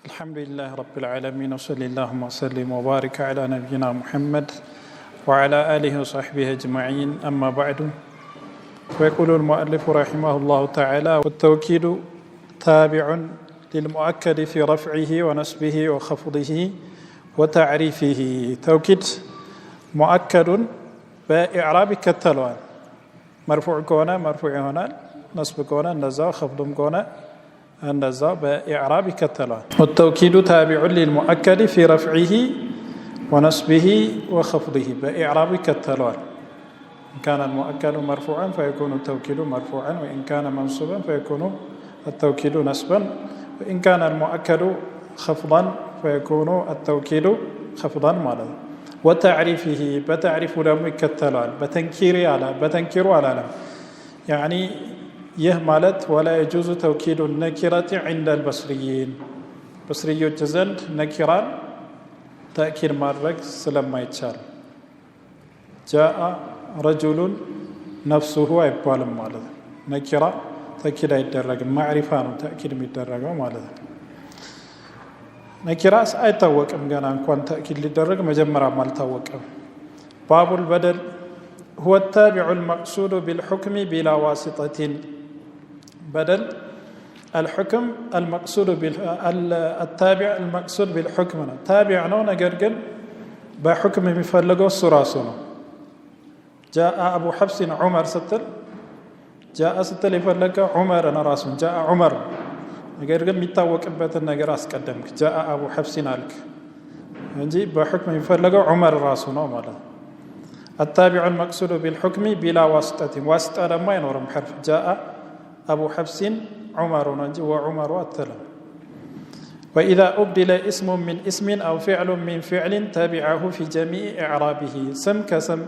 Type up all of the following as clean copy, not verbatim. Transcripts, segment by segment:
الحمد لله رب العالمين وصلى اللهم وسلم وبارك على نبينا محمد وعلى آله وصحبه أجمعين أما بعد ويقول المؤلف رحمه الله تعالى والتوكيد تابع للمؤكد في رفعه ونسبه وخفضه وتعريفه توكيد مؤكد بإعراب كالتلوان مرفوع كونه مرفوع هنا نصب كونه نزا خفض كونه النزا بإعراب كالتلوان والتوكيد تابع للمؤكد في رفعه ونصبه وخفضه بإعراب كالتلوان إن كان المؤكد مرفوعا فيكون التوكيد مرفوعا وإن كان منصوبا فيكون التوكيد نصبا وإن كان المؤكد خفضا فيكون التوكيد خفضا مالا وتعريفه بتعريف لم كالتلوان بتنكير على لم يعني يهملت ولا يجوز توكيد النكرة عند البصريين بصريو جزند نكران تأكيد مارك سلام ما يتشال جاء رجل نفسه يبال مالذ نكرة تأكيد يدرج معرفة تأكيد يدرج مالذ نكرة أيتوق أمجانا كون تأكيد يدرج مجمرة مال توق باب البدل هو التابع المقصود بالحكم بلا واسطة بدل الحكم المقصود التابع المقصود بالحكم تابع نو نجرجل بحكم مفلقه السراسون جاء أبو حفص عمر ستر جاء ستر يفلق عمر أنا راسون جاء عمر نجرجل متوق بيت النجراس قدمك جاء أبو حفص نالك نجي بحكم مفلقه عمر راسون ماله التابع المقصود بالحكم بلا واسطة واسطة لما ينورم حرف جاء أبو حفص عمر نجي وعمر التلم وإذا أبدل اسم من اسم أو فعل من فعل تابعه في جميع إعرابه سم كسم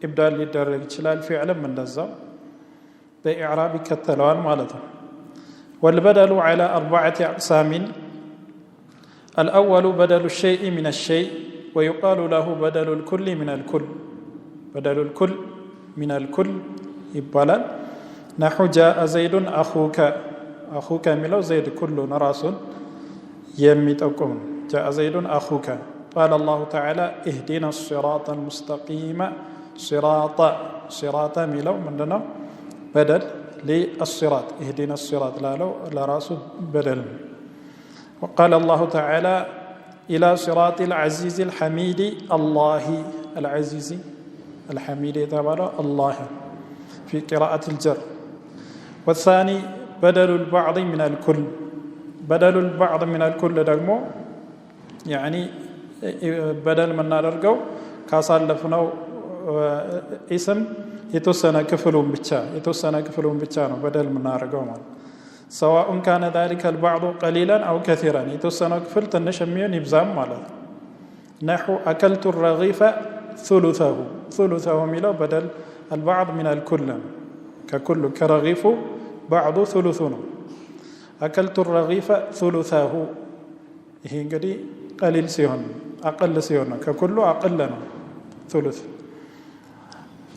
إبدال للدرج شلال فعل من نزا بإعراب كالتلوان مالته والبدل على 4 أقسام الأول بدل الشيء من الشيء ويقال له بدل الكل من الكل بدل الكل من الكل يبالال نحو جاء زيد أخوك ملو زيد كل نراس يميتكم جاء زيد أخوك قال الله تعالى اهدنا الصراط المستقيم صراط ملو مننا بدل للصراط اهدنا الصراط لا راس بدل وقال الله تعالى إلى صراط العزيز الحميد الله العزيز الحميد تبارك الله في قراءة الجر والثاني بدل البعض من الكل بدل البعض من الكل دغمو يعني بدل من نادرغو كاسالفنو اسم يتوسنا كفلون بيتشا ነው بدل من نادرغو ማለት سواء كان ذلك البعض قليلا أو كثيرا يتوسنا كفل تنش የሚሆን ይብዛም ማለት نحو أكلت الرغيف ثلثه ميلو بدل البعض من الكل ككل كرغيف بعض ثلثنا أكلت الرغيف ثلثه هي انجدي قليل سيهون أقل سيهون ككل أقلنا ثلث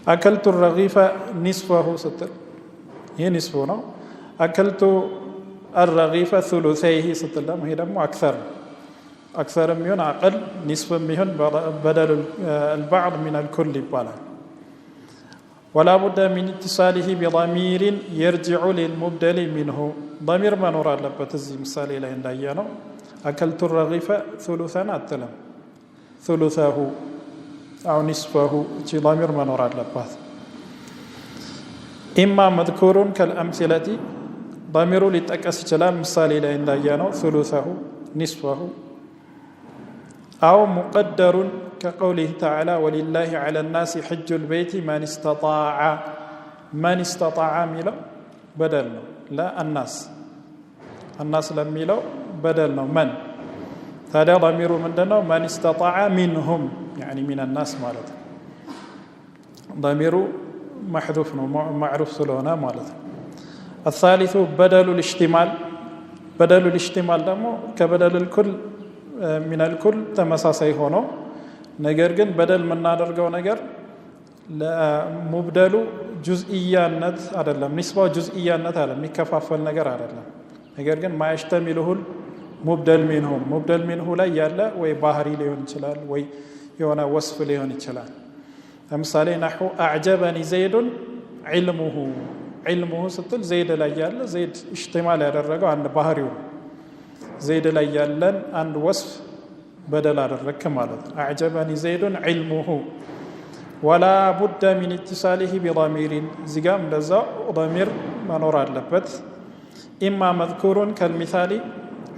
أكلت الرغيف نصفه ستر هي نصفنا أكلت الرغيف ثلثيه ستر هي دم أكثر ميون أقل نصف ميون بدل البعض من الكل بالا ولا بد من اتصاله بضمير يرجع للمبدل منه ضمير ما نرى لبتزي مثالي له اندايانو أكلت الرغيف ثلثا أتلم ثلثه أو نصفه شي ضمير ما نرى لبات إما مذكور كالأمثلة ضمير لتأكس جلال مثالي له اندايانو ثلثه نصفه أو مقدر كقوله تعالى ولله على الناس حج البيت من استطاع ميلو بدلنا لا الناس لم ميلو بدلنا من هذا ضمير من دنا من استطاع منهم يعني من الناس مالت ضمير محذوف معروف سلونا مالت الثالث بدل الاشتمال دمو كبدل الكل من الكل تمساسي هونو ነገር ግን በደል የምናደርገው ነገር ለሙብደሉ ጁዝኢያነት አይደለም ንስባው ጁዝኢያነት አይደለም የሚከፋፈል ነገር አይደለም ነገር ግን ማይሽተሚሉል ሙብደል ሚንሁ ላይ ያለ ወይ ባህሪ ሊሆን ይችላል ወይ የሆነ ወስፍ ሊሆን ይችላል ለምሳሌ ነሑ አዕጀበኒ ዘይዱን ዒልሙሁ ስትል ዘይድ ላይ ያለ ዘይድ ኢህቲማል ያደረገው አንድ ባህሪው ዘይድ ላይ ያለን አንድ ወስፍ بدل الرك مالت أعجبني زيد علمه ولا بد من اتصاله بضمير زقام لزا ضمير منور اللبت إما مذكور كالمثال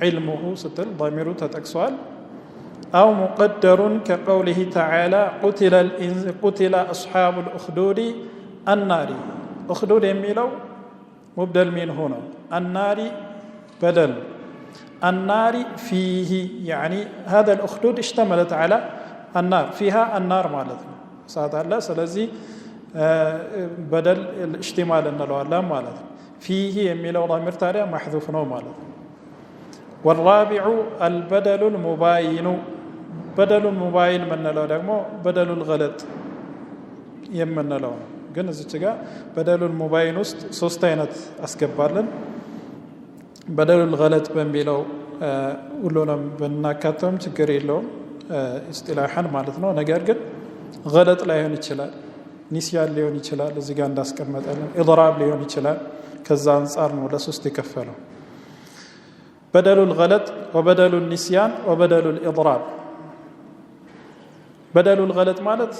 علمه ستل ضمير تتكسوال أو مقدر كقوله تعالى قتل أصحاب الأخدود النار أخدود يميلو مبدل من هنا النار بدل النار فيه يعني هذا الأخدود اشتملت على النار فيها النار مالتنا صاد الله سلزي بدل الاشتمال النلو الله مالتنا فيه يميلو ضمير تاريخ محذوف نو مالتنا والرابع البدل المباين بدل المباين من نلو دغمو بدل الغلط يمن نلو ግን እዚች ጋር በደሉል ሙባይን ውስጥ ሶስት አይነት አስገባለን በደሉል ገለጥ በሚለው ሁሉንም በእናካተውም ችግር የለውም ኢስጢላሃን ማለት ነው ነገር ግን ገለጥ ላይሆን ይችላል ኒስያን ሊሆን ይችላል እዚህ ጋር እንዳስቀመጠልን ኢድራብ ሊሆን ይችላል ከዛ አንፃር ነው ለሶስት የከፈለው በደሉል ገለጥ ወበደሉል ኒስያን ወበደሉል ኢድራብ በደሉል ገለጥ ማለት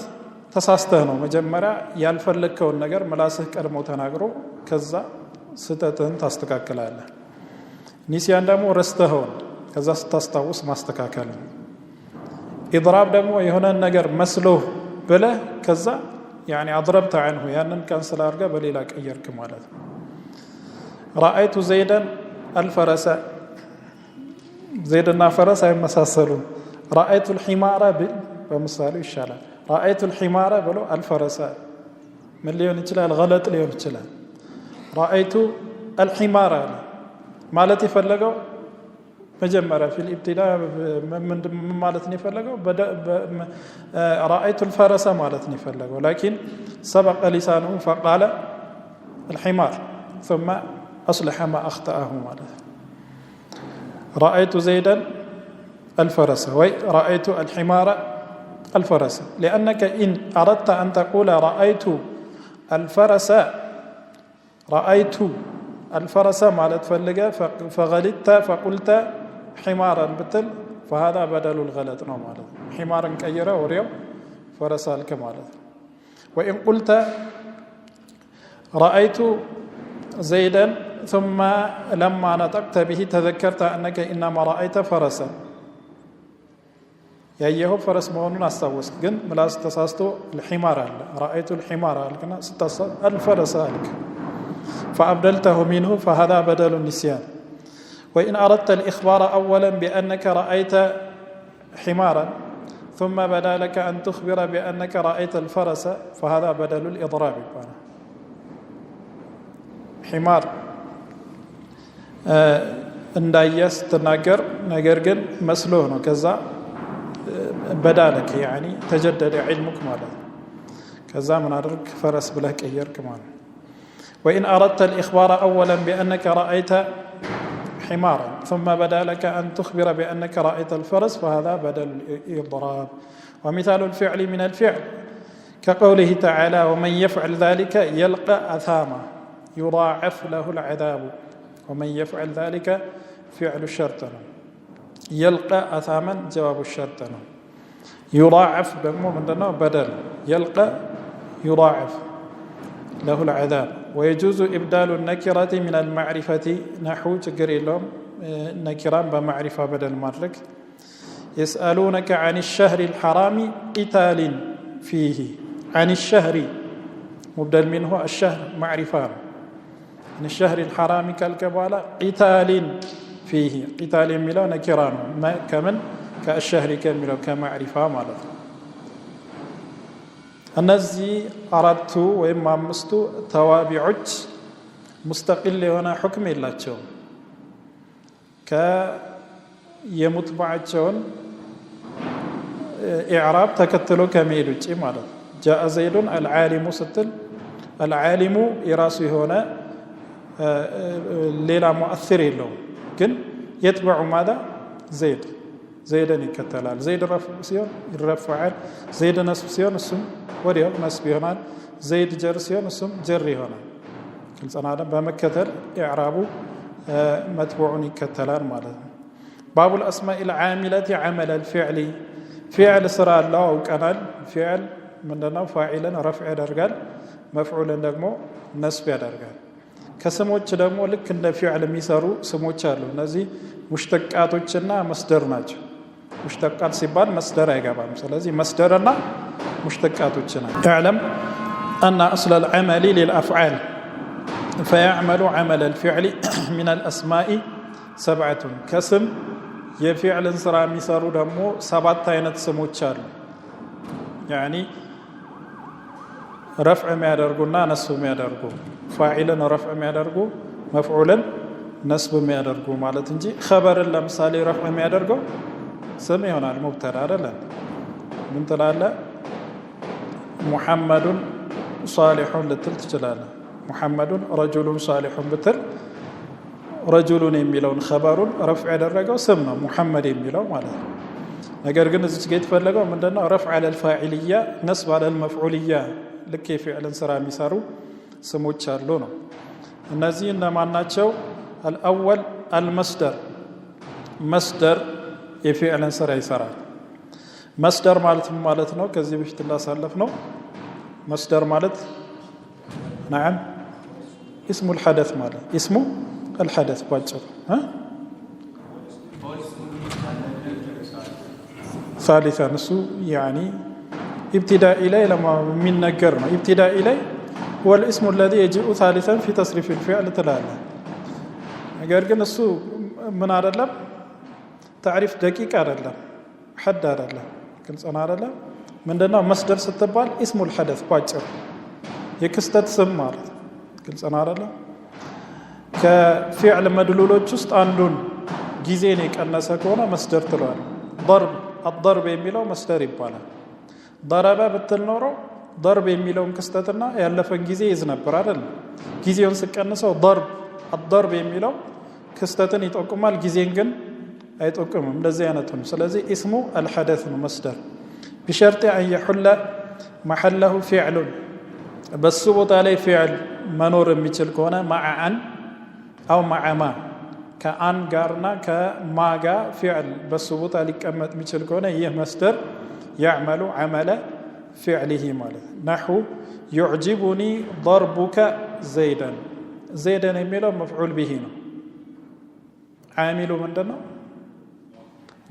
ተሳስተህ ነው መጀመሪያ ያልፈለከውን ነገር ምላስህ ቀድሞ ተናግሮ ከዛ ስተትን ታስተካክላለህ ኒስያን ደግሞ ረስተኸው ከዛ ስታስታውስ ማስተካከል ኢድራብ ደግሞ የሆነ ነገር መስሎ ብለህ ከዛ يعني اضربت عنه ያንን ካንሰል አድርገህ በሌላ ቀየርክ ማለት ነው رايت زيدا الفرس زيدና ፈረስ አይመሳሰሉም رايت الحمار በምሳሌ ይሻላል رايت الحمار ብሎ الفرس ምን ሊሆን ይችላል غلط ሊሆን ይችላል رايت الحمار ማለት ይፈልገው መጀመሪያ في الابتداء من ማለት ነው ይፈልገው رايت الفرس ማለት ነው ይፈልገው لكن سبق لسانه فقال الحمار ثم اصلح ما اخطاه ማለት رايت زيدا الفرس ورايت الحمار الفرس لانك ان اردت ان تقول رايت الفرس رايت الفرس مالت فلقه فغلطت فقلت حمارا بتل فهذا بدل الغلط نو مالت حمارا كيره وريو فرس الكمالت وان قلت رايت زيدا ثم لما نطقت به تذكرت انك انما رايت فرسا ያየው ፈረስ መሆኑን አስተዋወስክ ግን ምላስ ተሳስቶ الحمار አለ رايت الحمار አልከና ስታሳብ الفرس አልከ فأبدلته منه فهذا بدل النسيان وإن أردت الإخبار أولا بأنك رأيت حمارا ثم بدا لك أن تخبر بأنك رأيت الفرس فهذا بدل الإضراب حمار እንዳየስ ተናገር ነገር ግን መስሎ ነው ከዛ بدالك يعني تجدد علمك ማለት ከዛ ምን አድርግ ፈረስ ብለህ ቀየርክ ማለት وإن أردت الإخبار أولا بأنك رأيت حمارا ثم بدا لك أن تخبر بأنك رأيت الفرس فهذا بدل الإضراب ومثال الفعل من الفعل كقوله تعالى ومن يفعل ذلك يلقى أثاما يضاعف له العذاب ومن يفعل ذلك فعل الشرط يلقى أثاما جواب الشرط يضاعف بمعنى بدل يلقى يضاعف له العذاب ويجوز إبدال النكرة من المعرفة نحو تقري لهم نكرا بمعرفة بدل مرك يسألونك عن الشهر الحرام قتال فيه عن الشهر مبدل منه الشهر معرفة عن الشهر الحرام كالكبالة قتال فيه قتال ملو نكران كمن كالشهر كملو كمعرفة مالت እነዚህ አራቱ ወይም አምስቱ ተዋቢዖች ሙስተቂል የሆነ ሁክም የላቸውም ከየሙጥባቸውን ኢዕራብ ተከትሎ ከመሄድ ውጪ ማለት ጃአ ዘይዱን አልዓሊሙ ስትል አልዓሊሙ የራሱ የሆነ ሌላ ሙአሲር የለውም ግን يتبع ماذا ዘይድን ይከተላል ዘይድ ረፍ ሲሆን ይረፈዓል ዘይድ ነስብ ሲሆን እሱም ወዲያው ነስብ ይሆናል ዘይድ ጀር ሲሆን እሱም ጀር ይሆናል ግልጽና በመከተል ኢዕራቡ መትቡዑን ይከተላል ማለት ነው ባቡል አስማኢል ዓሚለቲ ዓመለ الفعل ፊዕል ስራ አለው አውቀናል ፊዕል ምንድነው ፋዒልን ረፍዕ ያደርጋል መፍዑልን ደግሞ ነስብ ያደርጋል ከስሞች ደግሞ ልክ እንደ ፊዕል የሚሰሩ ስሞች አሉ እነዚህ ሙሽተቃቶችና መስደር ናቸው ሙሽተቃት ሲባል መስደር አይገባም ስለዚህ መስደርና ሙሽተቃቶች ናቸው اعلم ان اصل العمل للافعال فيعمل عمل الفعل من الاسماء 7 كسم የፊዕልን ስራ የሚሰሩ ደግሞ 7 አይነት ስሞች አሉ يعني ረፍዕ የሚያደርጉና ነስብ የሚያደርጉ ፋዒልን ረፍዕ የሚያደርጉ መፍዑልን ነስብ የሚያደርጉ ማለት እንጂ ኸበርን ለምሳሌ ረፍዕ የሚያደርገው ስም ይሆናል ሙብተዳ አይደለም ምን ትላለህ ሙሐመዱን ሷሊሑን ልትል ትችላለህ ሙሐመዱን ረጁሉን ሷሊሑን ብትል ረጁሉን የሚለውን ኸበሩን ረፍዕ ያደረገው ስም ነው ሙሐመድ የሚለው ማለት ነው ነገር ግን እዚህ ጋር የተፈለገው ምንድነው ረፍዕ على الفاعليه نصب على المفعوليه ልክ የፊዕልን ስራ የሚሰሩ ስሞች አሉ ነው እነዚህ እነማን ናቸው الاول المصدر مصدر የፊዕልን ስራ ይሰራል مصدر ማለት ነው ከዚህ በፊት እንዳሳለፍ ነው مصدر ማለት نعم اسم الحدث ማለት اسمه الحدث باጭሩ ثالثا نسو يعني ابتداء إليه لما من نقرنا ابتداء إليه هو الاسم الذي يجيء ثالثا في تصريف الفعل تلالا نقرقنا السو من عدلم تعريف دقيق عدلم حد عدلم كنت أنا عدلم من دنا مصدر ستبال اسم الحدث باجر يكستت سمار كنت أنا عدلم كفعل مدلولو جست عندون جيزينيك الناس كونا مصدر تلوان ضرب الضرب የሚለው መስደር ይባላል ضرب በተልኖረው ضرب የሚለውን ክስተትና ያለፈን ጊዜ ይዝ ነበር አይደል ጊዜውን ስቀንሰው ضرب الضرب የሚለው ክስተትን ይጠቁማል ጊዜን ግን አይጠቁምም እንደዚህ አይነቱ ነው ስለዚህ اسሙ الحدث ነው መስደር بشرط ان يحل محله فعل በሱ ቦታ ላይ فعل መኖር የሚችል ከሆነ مع ان او مع ما كأن قارنا كما قا فعل بس بوتا لكمت مثل كونه هي مصدر يعمل عمل فعله ماله نحو يعجبني ضربك زيدا زيدا يميله مفعول به عامل من دنا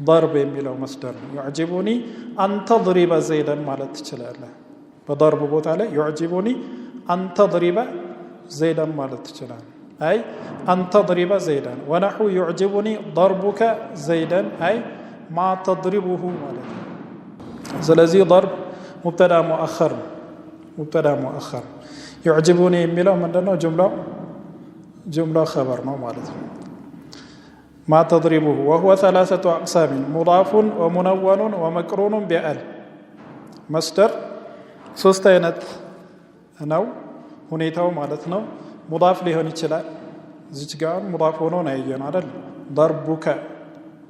ضرب يميله مصدر يعجبني أن تضرب زيدا مالت تشلاله بضرب بوتا عليه يعجبني أن تضرب زيدا مالت تشلاله أي أن تضرب زيدا ونحو يعجبني ضربك زيدا أي ما تضربه مالك زلزي ضرب مبتدا مؤخر يعجبني يميله من دونه جملة خبر نو مالك ما تضربه وهو 3 أقسام مضاف ومنون ومقرون بأل مصدر 3 አይነት ነው ሁኔታው ማለት ነው مضاف ሊሆን ይችላል እዚች ጋር مضاف ሆኖ ነው ያየነው አይደል ضربك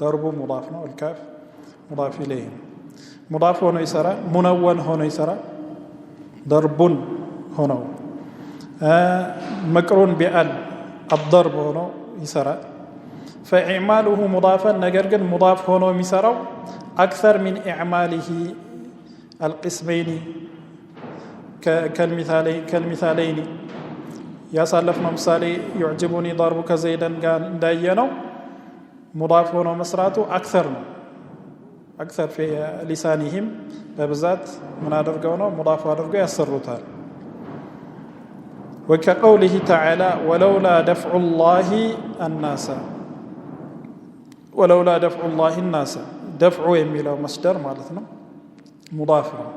ضرب مضاف ነው الكاف مضاف اليه مضاف ሆኖ ይሰራል منون ሆኖ ይሰራል ضرب ሆኖ مقرون بال الضرب ሆኖ ይሰራል فاعماله مضافا ነገር ግን مضاف ሆኖ የሚሰራው اكثر من اعماله القسمين كالمثالين ያሳለፍነው ምሳሌ يعجبني ضربك زيدا ጋር እንዳየነው مضاف ሆኖ መስራቱ اكثر ነው اكثر في لسانهم በብዛት ምን አድርገው ነው مضاف አድርገው ያሰሩታል وكقوله تعالى ولولا دفع الله الناس دفع የሚለው መስደር ማለት ነው مضاف ነው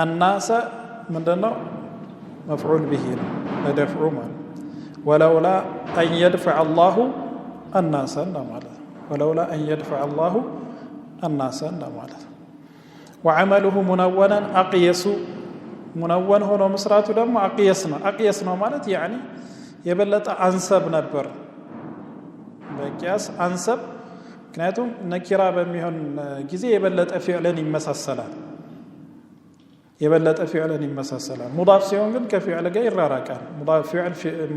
الناس ምንድነው مفعول به لدفع مال ولولا أن يدفع الله الناس ماله ولولا أن يدفع الله الناس ماله وعمله منونا أقيس منون هنا مسراته دم أقيسنا مالت يعني يبلت أنسب نبر بقياس أنسب ምክንያቱም ነኪራ በሚሆን ጊዜ የበለጠ ፊዕልን ይመሳሰላል ሙዳፍ ሲሆን ግን ከፊዕል ጋር ይራራቃል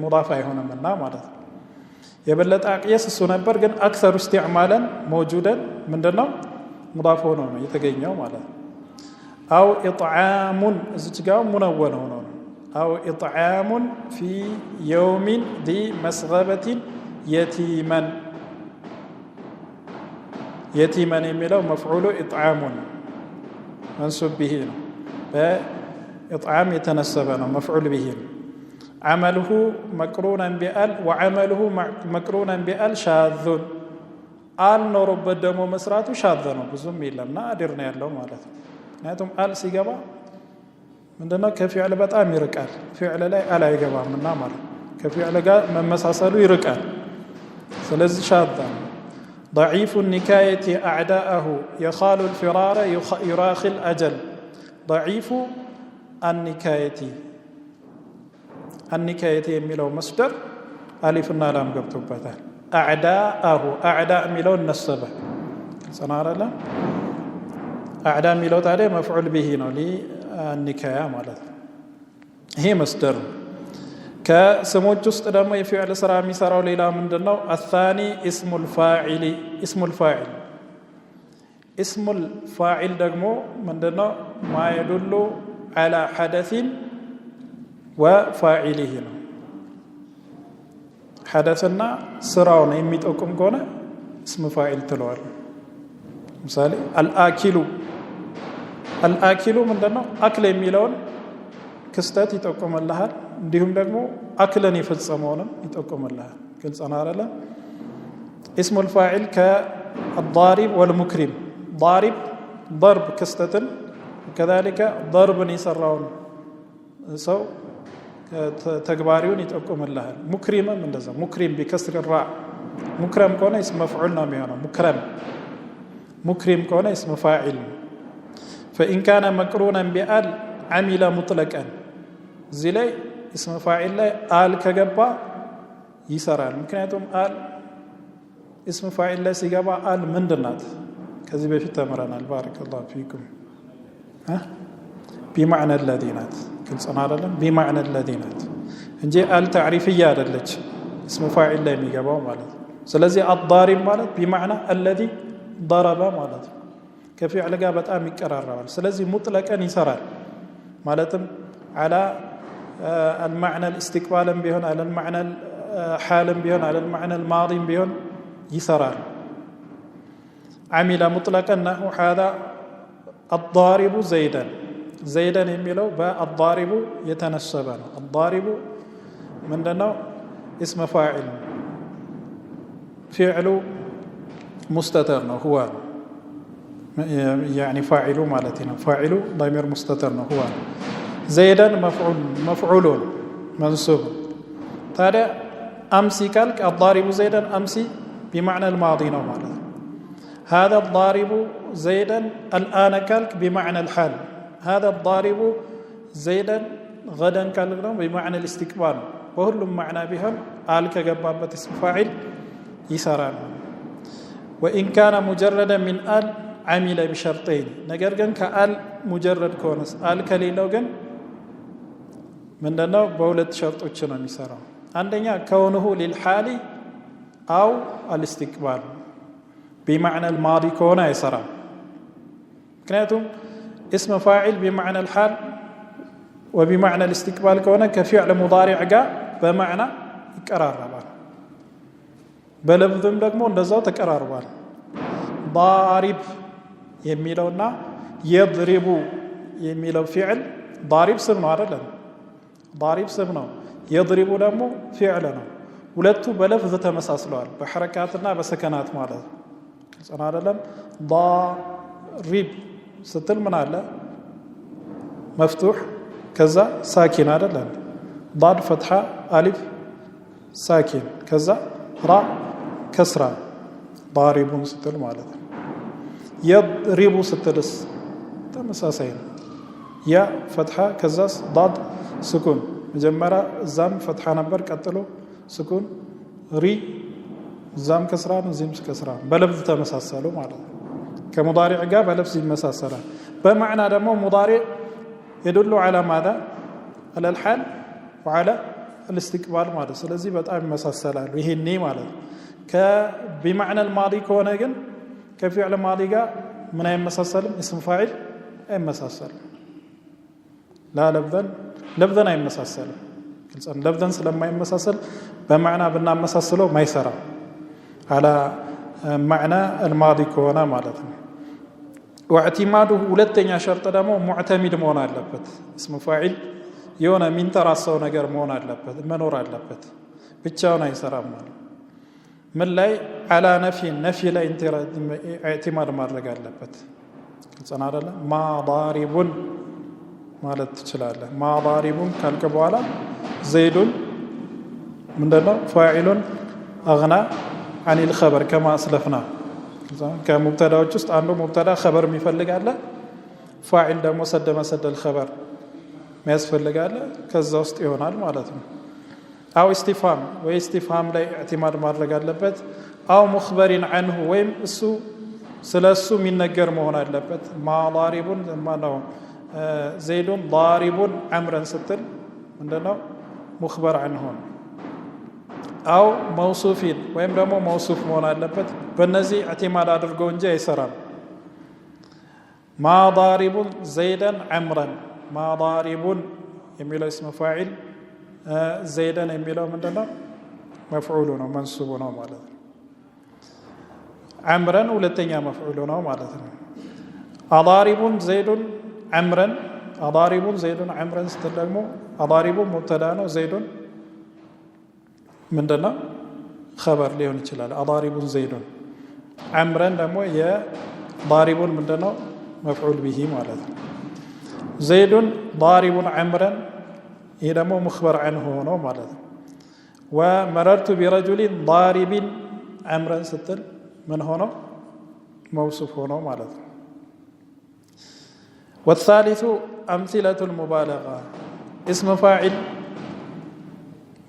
ሙዳፍ አይሆንምና ማለት ነው የበለጠ አቅየስ እሱ ነበር ግን አክثر استعمالا موجودا ምንድነው ሙዳፍ ሆኖ ነው የተገኘው ማለት ነው አው ኢጥዓሙን እዚህ ጋር ሙነወን ሆኖ ነው አው ኢጥዓሙን في يوم ذي مسغبة يتيما የሚለው مفعول إطعام منصوب به ነው በإطعام የተነሰበ ነው مفعول به عمله مقرونا بال وعمله مقرونا بال شاذ አልኖርበት ደግሞ መስራቱ ሻዘ ነው ብዙም የለም ናዲር ነው ያለው ማለት ነው ምክንያቱም አል ሲገባ ምንድነው ከፊዕል በጣም ይርቃል ፊዕል ላይ አል አይገባምና ማለት ከፊዕል ጋር መመሳሰሉ ይርቃል ስለዚህ ሻዘ ضعيف النكاية أعداءه يخال الفرار يراخي الأجل ضعيف النكاية የሚለው መስደር አሊፍና ላም ገብቶበታል أعداء ميلون نسبه صنعنا لا أعداء ميلو تعالى مفعول به نولي النكاية مالت هي مصدر كسموت جست دم يفعل سرامي سراو ليلا من دنو الثاني اسم الفاعل دغمو من دنو ما يدل على حدث وفاعله حدثنا سراو ነው የሚጠቁም ከሆነ اسم فاعل ትለዋል ምሳሌ الآكل ምንድነው አክለ የሚለውን ክስተት ይጠቁምልሃል እንዲሁም ደግሞ አክለን ይፈጸመውንም ይጠቁምልሃል ግልጽ ነው አይደል اسم الفاعل كالضارب والمكرم ضارب ضرب كستة وكذلك ضرب يسراون سو ተግባሪውን ይጠቁምልሃል ሙክሪምም እንደዛ ሙክሪም بكسر الراء مكرم كونه اسم مفعول ነው የሚሆነው مكرم كونه اسم فاعل فإن كان مقرونا بآل عمل مطلقا እዚህ ላይ اسم فاعل ላይ آل ከገባ ይሰራል ምክንያቱም آل اسم فاعل ላይ ሲገባ آل ምንድናት ከዚህ በፊት ተምረናል بارك الله فيكم بمعنى الذينات ግልጽና አይደለም بمعنى الذينات እንጂ آل تعريفية አይደለች اسم فاعل ላይ የሚገባው ማለት ስለዚህ الضارب ማለት بمعنى الذي ضرب ማለት ከፊዕል ጋር በጣም ይቀራረባል ስለዚህ ሙጥለቀን ይሰራል ማለትም على المعنى الاستقبالا بيون على المعنى حالا بيون على المعنى الماضي بيون يسران عمل مطلقا نحو هذا الضارب زيدا يميلو الضارب يتنسبان الضارب من دنو اسم فاعل فعل مستتر هو يعني فاعل مالتنا فاعل ضمير مستتر هو زيدا مفعول منصوب تابع امسي كالك الضارب زيدا امسي بمعنى الماضي نو معنى هذا الضارب زيدا الان كالك بمعنى الحال هذا الضارب زيدا غدا كالك بمعنى الاستقبال وكل معنى بهم آل كجبابة اسم فاعل يسران وإن كان مجردا من آل عمل بشرطين نجرجن كآل مجرد كونس آل كليلوجن من دنو بولد شرط وشنا مسرا عندنا كونه للحال أو الاستقبال بمعنى الماضي كونه يسرا كنتم اسم فاعل بمعنى الحال وبمعنى الاستقبال كونه كفعل مضارع جاء بمعنى يقرربال بلفظم ደግሞ እንደዛው ተቀራርቧል ضارب የሚለውና يضرب የሚለው ፊዕል ضارب ስም ነው አይደለም ضارب ስም ነው يضرب ደግሞ ፊዕል ነው ሁለቱ በለፍዝ ተመሳስለዋል በሐረካትና በሰከናት ማለት ነው አይደለም ضارب ስትል ምን አለ مفتوح كذا ساكن አይደለም ضاد فتحه الف ساكن كذا راء كسرة ضارب ستل ማለት ነው يضرب ستلس ተመሳሳይ يا فتحه كذا ضاد سكون መጀመሪያ ዛም فتحه ነበር ቀጥሎ سكون ሪ እዛም ከስራ ነው እዚህም ከስራ በለብዝ ተመሳሰሉ ማለት ነው ከሙዳሪዕ ጋር በለብዝ ይመሳሰላል በማዕና ደግሞ ሙዳሪዕ يدل على ماذا على الحال وعلى الاستقبال ማለት ስለዚህ በጣም ይመሳሰላሉ ይሄኔ ማለት بمعنى الماضي ከሆነ ግን ከፊዕል ማዲ ጋር ምን አይመሳሰልም اسم فاعل አይመሳሰልም لا لفظا አይመሳሰልም ግልጽን لفظا ስለማይመሳሰል በማዕና ብናመሳስለው ማይሰራ على معنى الماضي ከሆነ ማለት ነው واعتماده ሁለተኛ ሸርጥ ደግሞ ሙዕተሚድ መሆን አለበት اسم فاعل የሆነ ሚንተራሰው ነገር መሆን አለበት መኖር አለበት ብቻውን አይሰራም ማለት ምን ላይ على نفي ላይ اعتماد ማድረግ አለበት ግልጽና አይደለ ما ضارب ማለት ትችላለህ ما ضارب ካልከ በኋላ زيد ምንድነው فاعل اغنى عن الخبر كما اسلفنا ከሙብተዳዎች ውስጥ አንዱ ሙብተዳ خبر የሚፈልግ አለ ፋዒል ደግሞ ሰደ الخبر የሚያስፈልግ አለ ከዛ ውስጥ ይሆናል ማለት ነው አው استفهام ወይ استفهام ላይ اعتماد ማድረግ አለበት አው مخبر عنه ወይም እሱ ስለሱ የሚነገር መሆን አለበት ما ضارب ማነው زيد ضارب عمرا ስትል ምንድነው مخبر عنه አው موصوفين ወይም ደግሞ موصوف መሆን አለበት በእነዚህ اعتماد አድርገው እንጂ አይሰራም ما ضارب زيدا عمرا ما ضارب የሚለው اسم فاعل زيدا የሚለው ምንድነው مفعول ነው منصوب ነው ማለት ነው عمرا ሁለተኛ مفعول ነው ማለት ነው اضارب زيد عمرا اضارب زيد عمرا ስትል ደግሞ اضارب مبتدا ነው زيد ምንድነው خبر ሊሆን ይችላል اضارب زيد عمرا ደግሞ የضارب ምንድነው مفعول به ማለት ነው زيد ضارب عمرا ይሄ ደግሞ مخبر عنه ነው ማለት ነው ومررت برجل ضارب عمرا ስትል ምን ሆኖ موصوف ሆኖ ማለት ነው والثالث امثله المبالغه اسم فاعل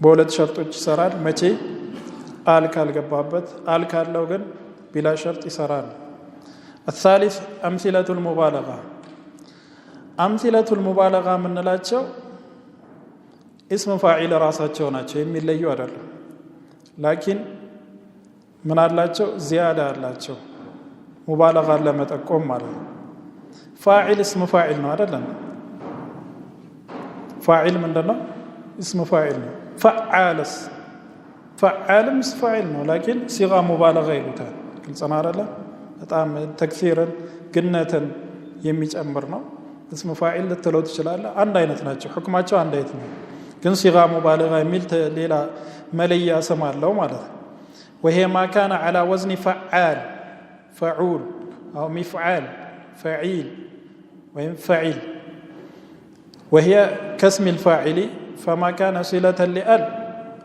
በሁለት ሸርጦች ይሰራል መቼ አል ካልገባበት አል ካለው ግን ቢላ ሸርጥ ይሰራል الثالث امثله المبالغه امثله المبالغه ምንላቸው اسم فاعل ራሳቸው ናቸው የሚለዩ አይደለም ላኪን ምን አላቸው زياده አላቸው ሙባለጋ ለመጠቆም ማለት ነው فاعل اسم فاعل ነው አይደለም فاعل ምንድነው اسم فاعل ነው فعالس فعالم اسم فاعل ነው ላኪን صيغه مبالغه ይሉታል ግልጽና አይደለም በጣም ተክሲርን ግነትን የሚጨምር ነው اسم فاعل ልትለው ትችላለህ አንድ አይነት ናቸው ሁክማቸው አንድ አይነት ነው ግን صيغه مبالغه የሚል ሌላ መለያ ስም አለው ማለት ነው وهي ما كان على وزن فعال فعول او مفعال فعيل وينفعل وهي كاسم الفاعل فما كان صلة لأل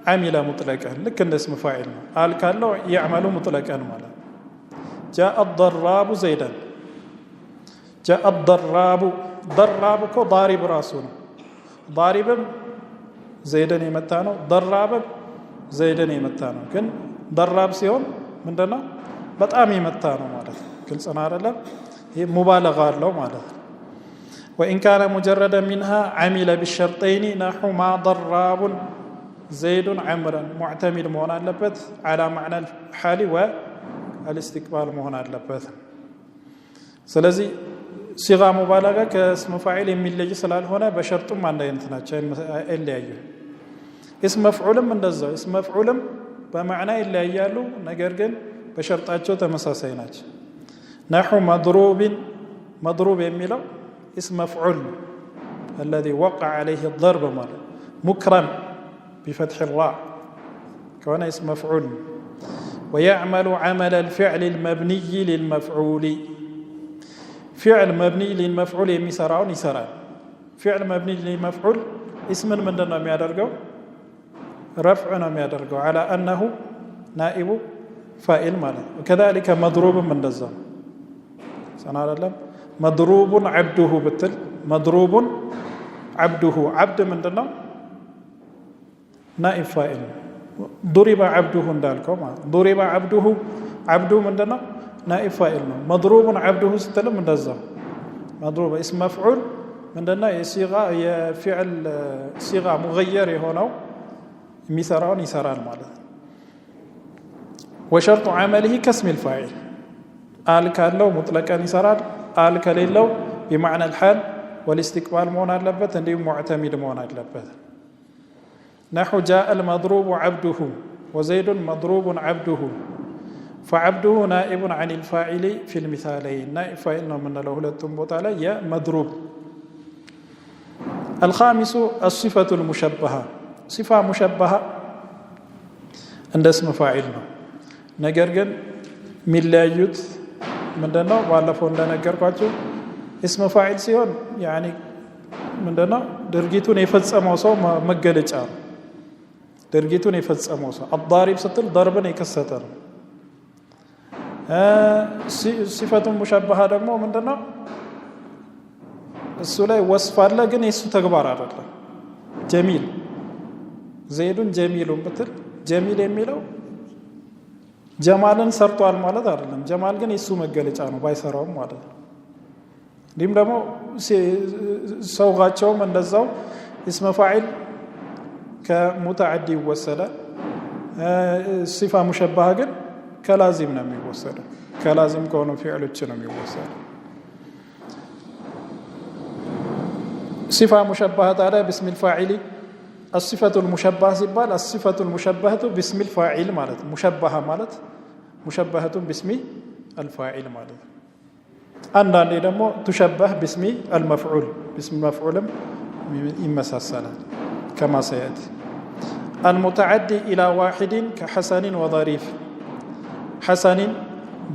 عمل مطلقا لكن اسم فاعل آل كان له يعمل مطلقا مالا جاء الضراب زيدا جاء الضراب ضراب كو ضارب راسون ضارب زيدا يمتانو ضراب زيدا يمتانو كن ضراب سيون من دنا بطعم يمتانو مالا كل سنة لا هي مبالغة له مالا وإن كان مجردا منها عمل بالشرطين نحو ما ضراب زيد عمرا معتمد مهنا اللبث على معنى الحال والاستقبال مهنا اللبث سلازي صيغة مبالغة كاسم فاعل የሚለይ ስላልሆነ በሸርጡም አንድ አይነት ናቸው አይለያዩ اسم مفعول من እንደዛው اسم مفعول በማዕና ይለያያሉ ነገር ግን በሸርጣቸው ተመሳሳይ ናቸው نحو مضروب የሚለው اسم مفعول الذي وقع عليه الضرب ماله مكرم بفتح الراء كون اسم مفعول ويعمل عمل الفعل المبني للمفعول فعل مبني للمفعول يسرعون يسرعون فعل مبني للمفعول اسم من دنا የሚያደርገው رفعنا የሚያደርገው على انه نائب فاعل ماله وكذلك مضروب من እንደዛው ሰና አይደለም مضروب عبده بتل مضروب عبده عبد من دنا نائب فاعل ضرب عبده እንዳልከው ማለት ضرب عبده عبده ምንድነው نائب فاعل ነው مضروب عبده ስትልም እንደዛው مضروب اسم مفعول ምንድነው የፊዕል ሲጋ مغير የሆነው የሚሰራውን ይሰራል ማለት ነው وشرط عمله كاسم الفاعل آل ካለው مطلقا ይሰራል آل ከሌለው بمعنى الحال والاستقبال መሆን አለበት እንዲሁም معتمد መሆን አለበት نحو جاء المضروب عبده وزيد مضروب عبده فعبده نائب عن الفاعل في المثالين نائب فاعل من له ሁለቱም ቦታ ላይ የመድሩብ الخامس الصفة المشبهة صفة مشبهة እንደ اسم فاعل ነው ነገር ግን ሚለያዩት ምንድነው ባለፈው እንደነገርኳችሁ اسم فاعل ሲሆን يعني ምንድነው ድርጊቱን የፈጸመው ሰው መገለጫ ነው ድርጊቱን የፈጸመው ሰው الضارب ስትል ضربን የከሰተ ነው صفة مشبهة ደግሞ ምንድነው እሱ ላይ ወስፍ አለ ግን የሱ ተግባር አይደለም ጀሚል ዘይዱን ጀሚሉን ብትል ጀሚል የሚለው ጀማልን ሰርቷል ማለት አይደለም ጀማል ግን የሱ መገለጫ ነው ባይሰራውም ማለት ነው ዲም ደግሞ ሰውጋቸውም እንደዛው اسم فاعل كمتعدي ይወሰዳል صفة مشبهة ግን ከላዚም ነው የሚወሰደው ከላዚም ከሆነ ፊዕሎች ነው የሚወሰደው صفة مشبهة على باسم الفاعل الصفة المشبهة ሲባል الصفة المشبهة باسم الفاعل ማለት مشبهة ማለት مشبهة باسم الفاعل ማለት አንዳንዴ ደግሞ تشبه باسم المفعول باسم المفعولም ይመሳሰላል كما سيأتي المتعدي إلى واحد كحسن وظريف حسن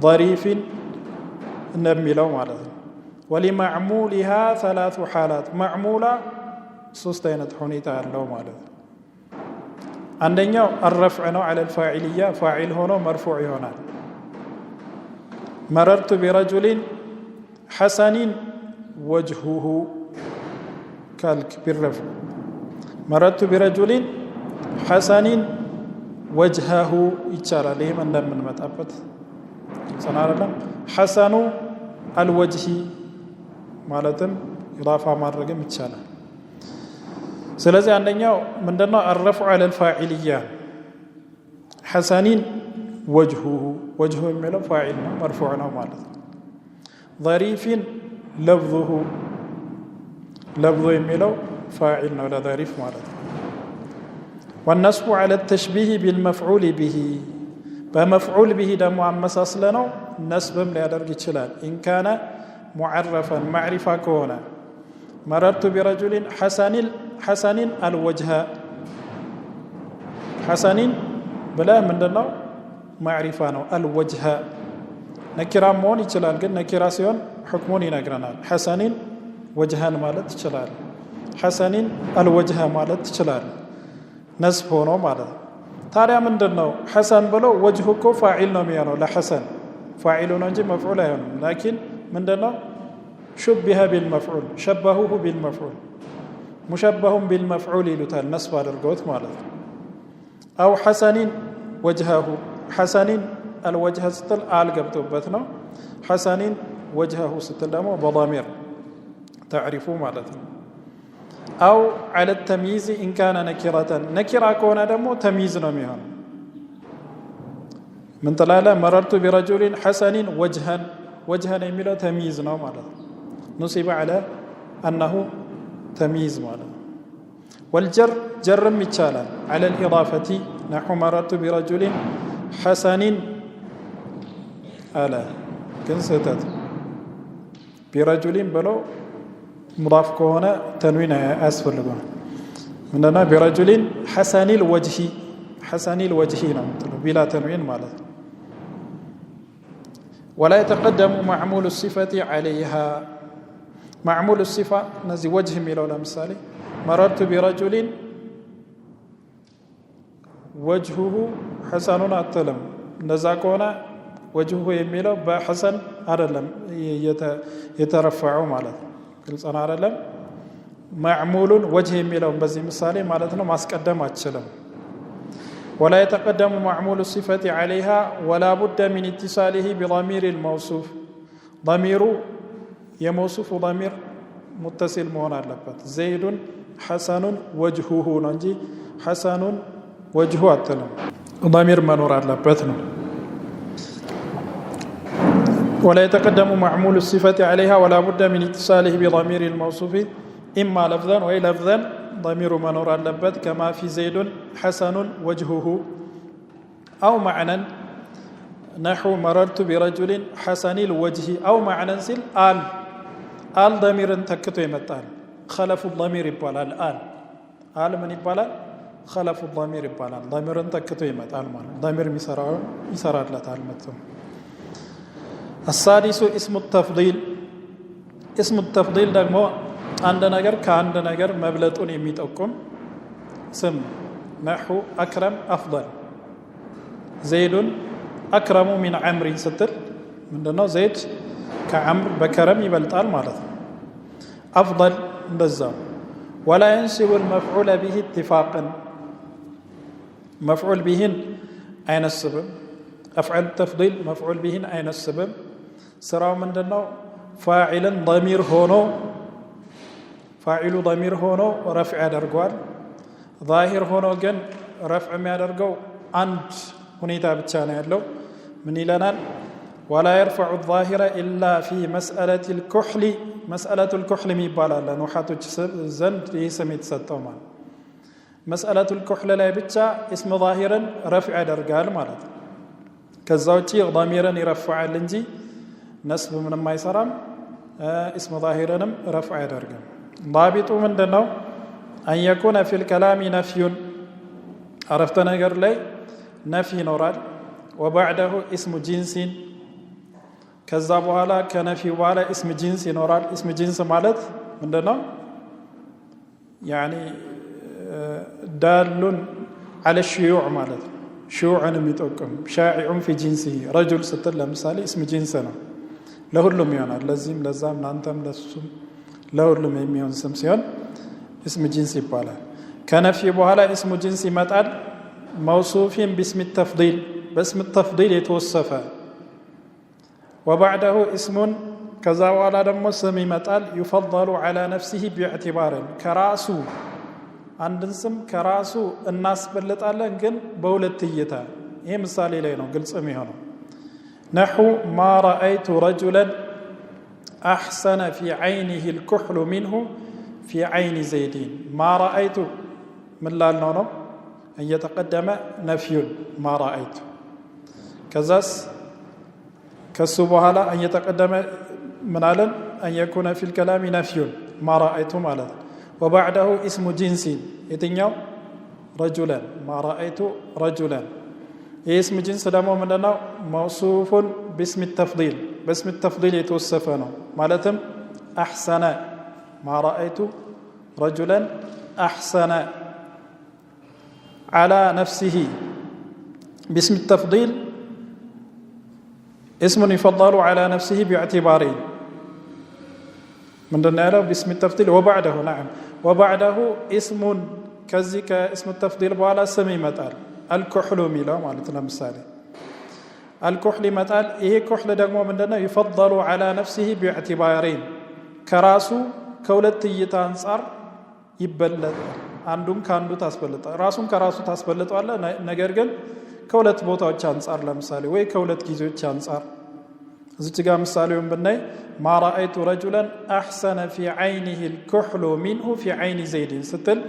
ظريف نميلو ማለት ነው ولمعمولها ثلاث حالات معموله ሶስት አይነት ሁኔታ ያለው ማለት ነው አንደኛው الرفع ነው على الفاعليه فاعل ሆኖ مرفوع ይሆናል مررت برجل حسن وجهه كالك بالرفع مررت برجل حسن وجهه ይቻላል ይሄም እንደምንመጣበት ሰናረለም حسن الوجه ማለትም ኢዳፋ ማድረግም ይቻላል ስለዚህ አንደኛው ምንድነው الرفع على الفاعليه حسن وجهه የሚለው ፋዒል ነው مرفوع ነው ማለት ነው ظريف لفظه የሚለው ፋዒል ነው ለظريف ማለት ነው والنصب على التشبيه بالمفعول به بمفعول به ደግሞ አመሳስለ ነው ነስብም ሊያደርግ ይችላል إن كان معرفا معرفة كونه مررت برجل حسن الوجه حسن بلا ምንድነው معرفة ነው الوجه ነኪራ መሆን ይችላል ግን ነኪራ ሲሆን حكሙን ይነግረናል حسن وجهን ማለት ይችላል حسن الوجه ማለት ይችላል ነስብ ሆኖ ማለት ታዲያ ምንድነው حسن ብሎ وجه እኮ ፋዒል ነው የሚሆነው ለሐሰን ፋዒል ነው እንጂ መፍዑል አይሆንም لكن ምንድነው شبه بالمفعول شبهوه بالمفعول مشبه بالمفعول ይሉታል ነስብ አድርገውት ማለት ነው او حسن وجهه حسن الوجه ስትል አልገብቶበት ነው حسن وجهه ስትል ደግሞ በضمير تعرفو ማለት ነው او على التمييز ان كان نكره نكره ከሆነ ደግሞ ተምይዝ ነው የሚሆነው ምን ተላላ مررت برجل حسن وجها የሚለው ተምይዝ ነው ማለት ነው نصب على انه تمييز ማለት ነው والجر جرم ይቻላል على الاضافه نحو مررت برجل حسن على كنستت برجل بلو مضاف ከሆነ ተንዊን ያስፈልጋል ምንድነው برجل حسن الوجه ነው بلا تنوين ማለት ነው ولا يتقدم معمول الصفة عليها معمول الصفة نزي وجه ميلو لمثالي مررت برجل وجهه حسن أتلم نزاكونا وجهه يميلو بحسن أرلم يترفعوا مالت كل صنع أرلم معمول وجه ميلو بزي مثالي مالتنا ما اسقدم أتشلم ولا يتقدم معمول الصفة عليها ولا بد من اتصاله بضمير الموصوف ضمير يموصف ضمير متصل مهون علبت زيد حسن وجهه نجي حسن وجهه أتلم ضمير منور علبت ولا يتقدم معمول الصفة عليها ولا بد من اتصاله بضمير الموصوف إما لفظا وإي لفظا ضمير منور اللبت كما في زيد حسن وجهه أو معنى نحو مررت برجل حسن الوجه أو معنى سل آل ضمير تكتو يمتال خلف الضمير يبالال آل من يبالال خلف الضمير يبالال ضمير تكتو يمتال ضمير يسرار لتال متهم السادس اسم التفضيل دغمو عند نجر كعند نجر مبلغون يميتقوم سم نحو أكرم أفضل زيد أكرم من عمرو ستر من دنو زيد كعمر بكرم يبلطال مالت أفضل بزا ولا ينسب المفعول به اتفاقا مفعول به أين السبب أفعل التفضيل مفعول به أين السبب سراو من دنو فاعلا ضمير هونو فاعل ضمير هونو رفع درجوال ظاهر هونو جن رفع ما درجو عند هنيتا بتشانا يلو من إلنا ولا يرفع الظاهر إلا في مسألة الكحل ميبالا لأنه حاتو زند يسمي تستوما مسألة الكحل لا بتشا اسم ظاهرا رفع درجال مالت كزوجي ضميرا يرفع لنجي نسب من ما يسرم اسم ظاهرا رفع درجال ضابط من دنو أن يكون في الكلام نفي عرفت نجر لي نفي نورال وبعده اسم جنس كذابوا على كنفي وعلى اسم جنس نورال اسم جنس مالت من دنو يعني دال على الشيوع مالت شيوع نميتوكم شائع في جنسه رجل ستر لمثال اسم جنسنا لهلم يونال لازم لازم نانتم لسوم لهلم يميون سمسيون اسم جنس يبالا كان في بحالا اسم جنس متعد موصوف باسم التفضيل باسم التفضيل يتوصف وبعده اسم كذا ولا دم سمي متعد يفضل على نفسه باعتبار كراسو عند اسم كراسو الناس بلطالن ግን በሁለት እይታ ይሄ ምሳሌ ላይ ነው ግልጽ የሚሆነው نحو ما رأيت رجلا أحسن في عينه الكحل منه في عين زيد ما رأيت من لا نونو أن يتقدم نفي ما رأيت كذاس كسبها لا أن يتقدم من علن أن يكون في الكلام نفي ما رأيت مالت وبعده اسم جنس يتنيو رجلا ما رأيت رجلا اسم جنس دمو مننا موصوف باسم التفضيل باسم التفضيل يتوصفنا مالتم أحسن ما رأيت رجلا أحسن على نفسه باسم التفضيل اسم يفضل على نفسه باعتبارين من دنيا باسم التفضيل وبعده نعم وبعده اسم كذلك اسم التفضيل وعلى سمي متال الكحل ميلا معناتنا مثال الكحل متال إيه كحل دغمو من دنيا يفضل على نفسه باعتبارين كراسو كولت يتانصار يبلط አንዱን ካንዱ ታስበልጣ ራሱን ከራሱ ታስበልጣለ ነገር ግን ከሁለት ቦታዎች አንፃር ለምሳሌ ወይ ከሁለት ጊዜዎች አንፃር እዚች ጋር ምሳሌውን ብናይ ما رأيت رجلا أحسن في عينه الكحل منه في عين زيد ስትል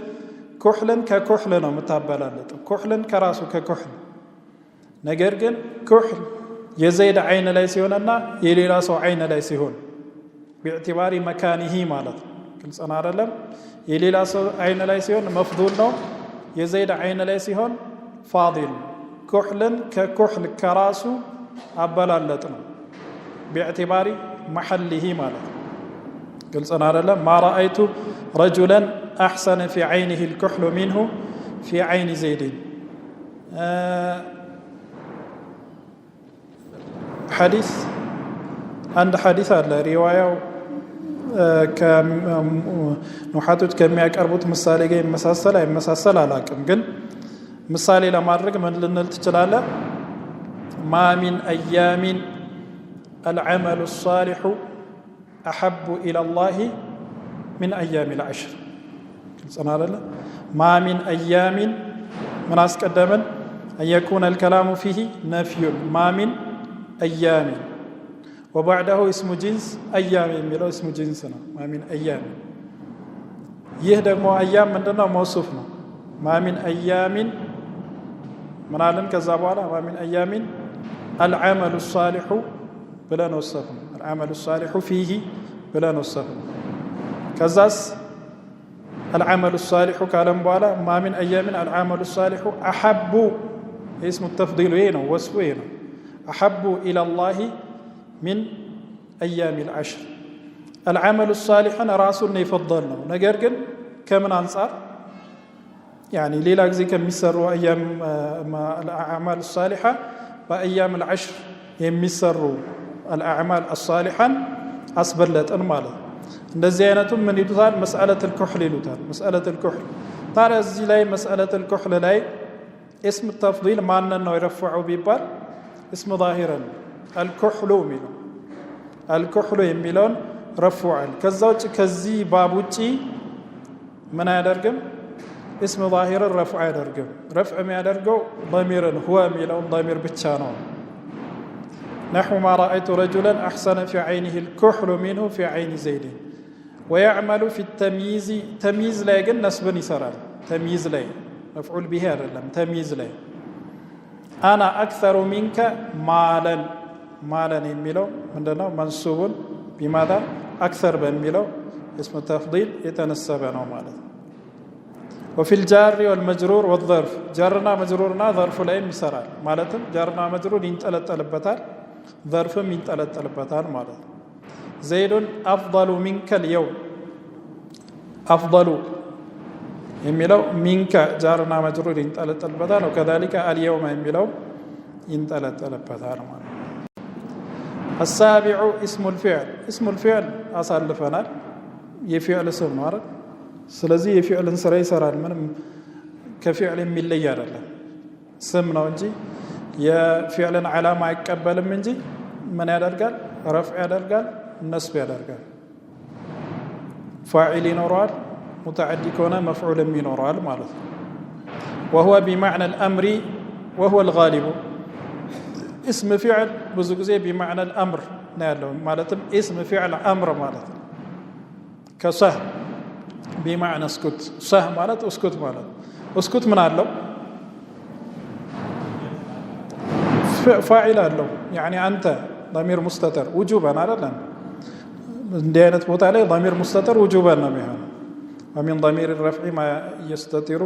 ኩህልን ከኩህል ነው መታበላለጥ ኩህልን ከራሱ ከኩህል ነገር ግን ኩህል የዘይድ አይን ላይ ሲሆንና የሌላ ሰው አይን ላይ ሲሆን باعتبار مكانه ማለት ግልጽ ነው አይደለም የሌላ ሰው አይን ላይ ሲሆን መፍዱል ነው የዘይድ አይን ላይ ሲሆን ፋዲል ኩህልን ከኩህል ከራሱ አበላለጥ ነው باعتبار محله ማለት ግልጽ ነው አይደለም ما رأيت رجلا أحسن في عينه الكحل منه في عين زيد حديث عند حديث على رواية كنحاتوች ከሚያቀርቡት ምሳሌ ጋር ይመሳሰል አይመሳሰል አላቅም ግን ምሳሌ ለማድረግ ምን ልንል ትችላለህ? ما من أيام العمل الصالح أحب إلى الله من أيام العشر. ما من أيام من أسكدمن أن يكون الكلام فيه نفي. ما من أيام وبعده اسم جنس أيام يميلو اسم جنسنا. ما من أيام يهدم أيام من دنا موصوفنا. ما من أيام من علم كذابوالا. ما من أيام العمل الصالح بلا نوصفنا. العمل الصالح فيه بلا نوصفنا. كذاس العمل الصالح كلام بوالا. ما من أيام العمل الصالح أحب اسم التفضيل وينه وصفه أحب إلى الله من أيام العشر. العمل الصالح راسلنا يفضلنا نجرجن كمن أنصار يعني ليلا زي كم يسروا أيام الأعمال الصالحة بأيام العشر يمسروا الأعمال الصالحة أصبرت المال. እንደዚህ من يدوثال مسألة الكحل يلوثال. مسألة الكحل ترى زي لاي مسألة الكحل لاي اسم التفضيل ما أنه يرفعه بيبال اسم ظاهرا الكحل ميلون. الكحل يميلون رفعا كذا كزي بابوتي من يدرجم اسم ظاهر الرفع يدرجم. رفع ما يدرجو ضميرا هو ميلون ضمير بتشانو. نحو ما رأيت رجلا أحسن في عينه الكحل منه في عين زيد. ويعمل في التمييز. تمييز لا يجن نسب نسرا. تمييز لا مفعول به هذا تمييز لا. أنا أكثر منك مالا. مالا يميلو عندنا منصوب بماذا؟ أكثر بميلو اسم التفضيل يتنسبنا مالا. وفي الجار والمجرور والظرف جارنا مجرورنا ظرف لا يمسرا مالتم جارنا مجرور ينطلطلبታል ظرفም ይንጠለጠልበታል ማለት ነው። زيد أفضل منك اليوم. أفضل የሚለው منك جارና مجرور ይንጠለጠልበታል وكذلك اليوم የሚለው ይንጠለጠልበታል ማለት ነው። السابع اسم الفعل. اسم الفعل አሳልፈናል የፊዕል ስም ነው አይደል? ስለዚህ የፊዕልን ስራ ይሰራል። ምንም ከፊዕል የሚለይ አይደለም። ስም ነው እንጂ የፊዕልን ዓላማ አይቀበልም እንጂ ምን ያደርጋል? ረፍዕ ያደርጋል፣ ነስብ ያደርጋል። ፋዒል ይኖረዋል፣ ሙተዓዲ ከሆነ መፍዑልም ይኖረዋል ማለት ነው። وهو بمعنى الأمر وهو الغالب. اسم فعل ብዙ ጊዜ بمعنى الأمر ነው ያለው ማለትም اسم فعل أمر ማለት ነው። ከሰህ بمعنى اسكت. صح مالت اسكت مالت. اسكت من الله فاعل الله يعني أنت ضمير مستتر وجوبا على لنا ديانة بوت عليه ضمير مستتر وجوبا نبيها. ومن ضمير الرفع ما يستتر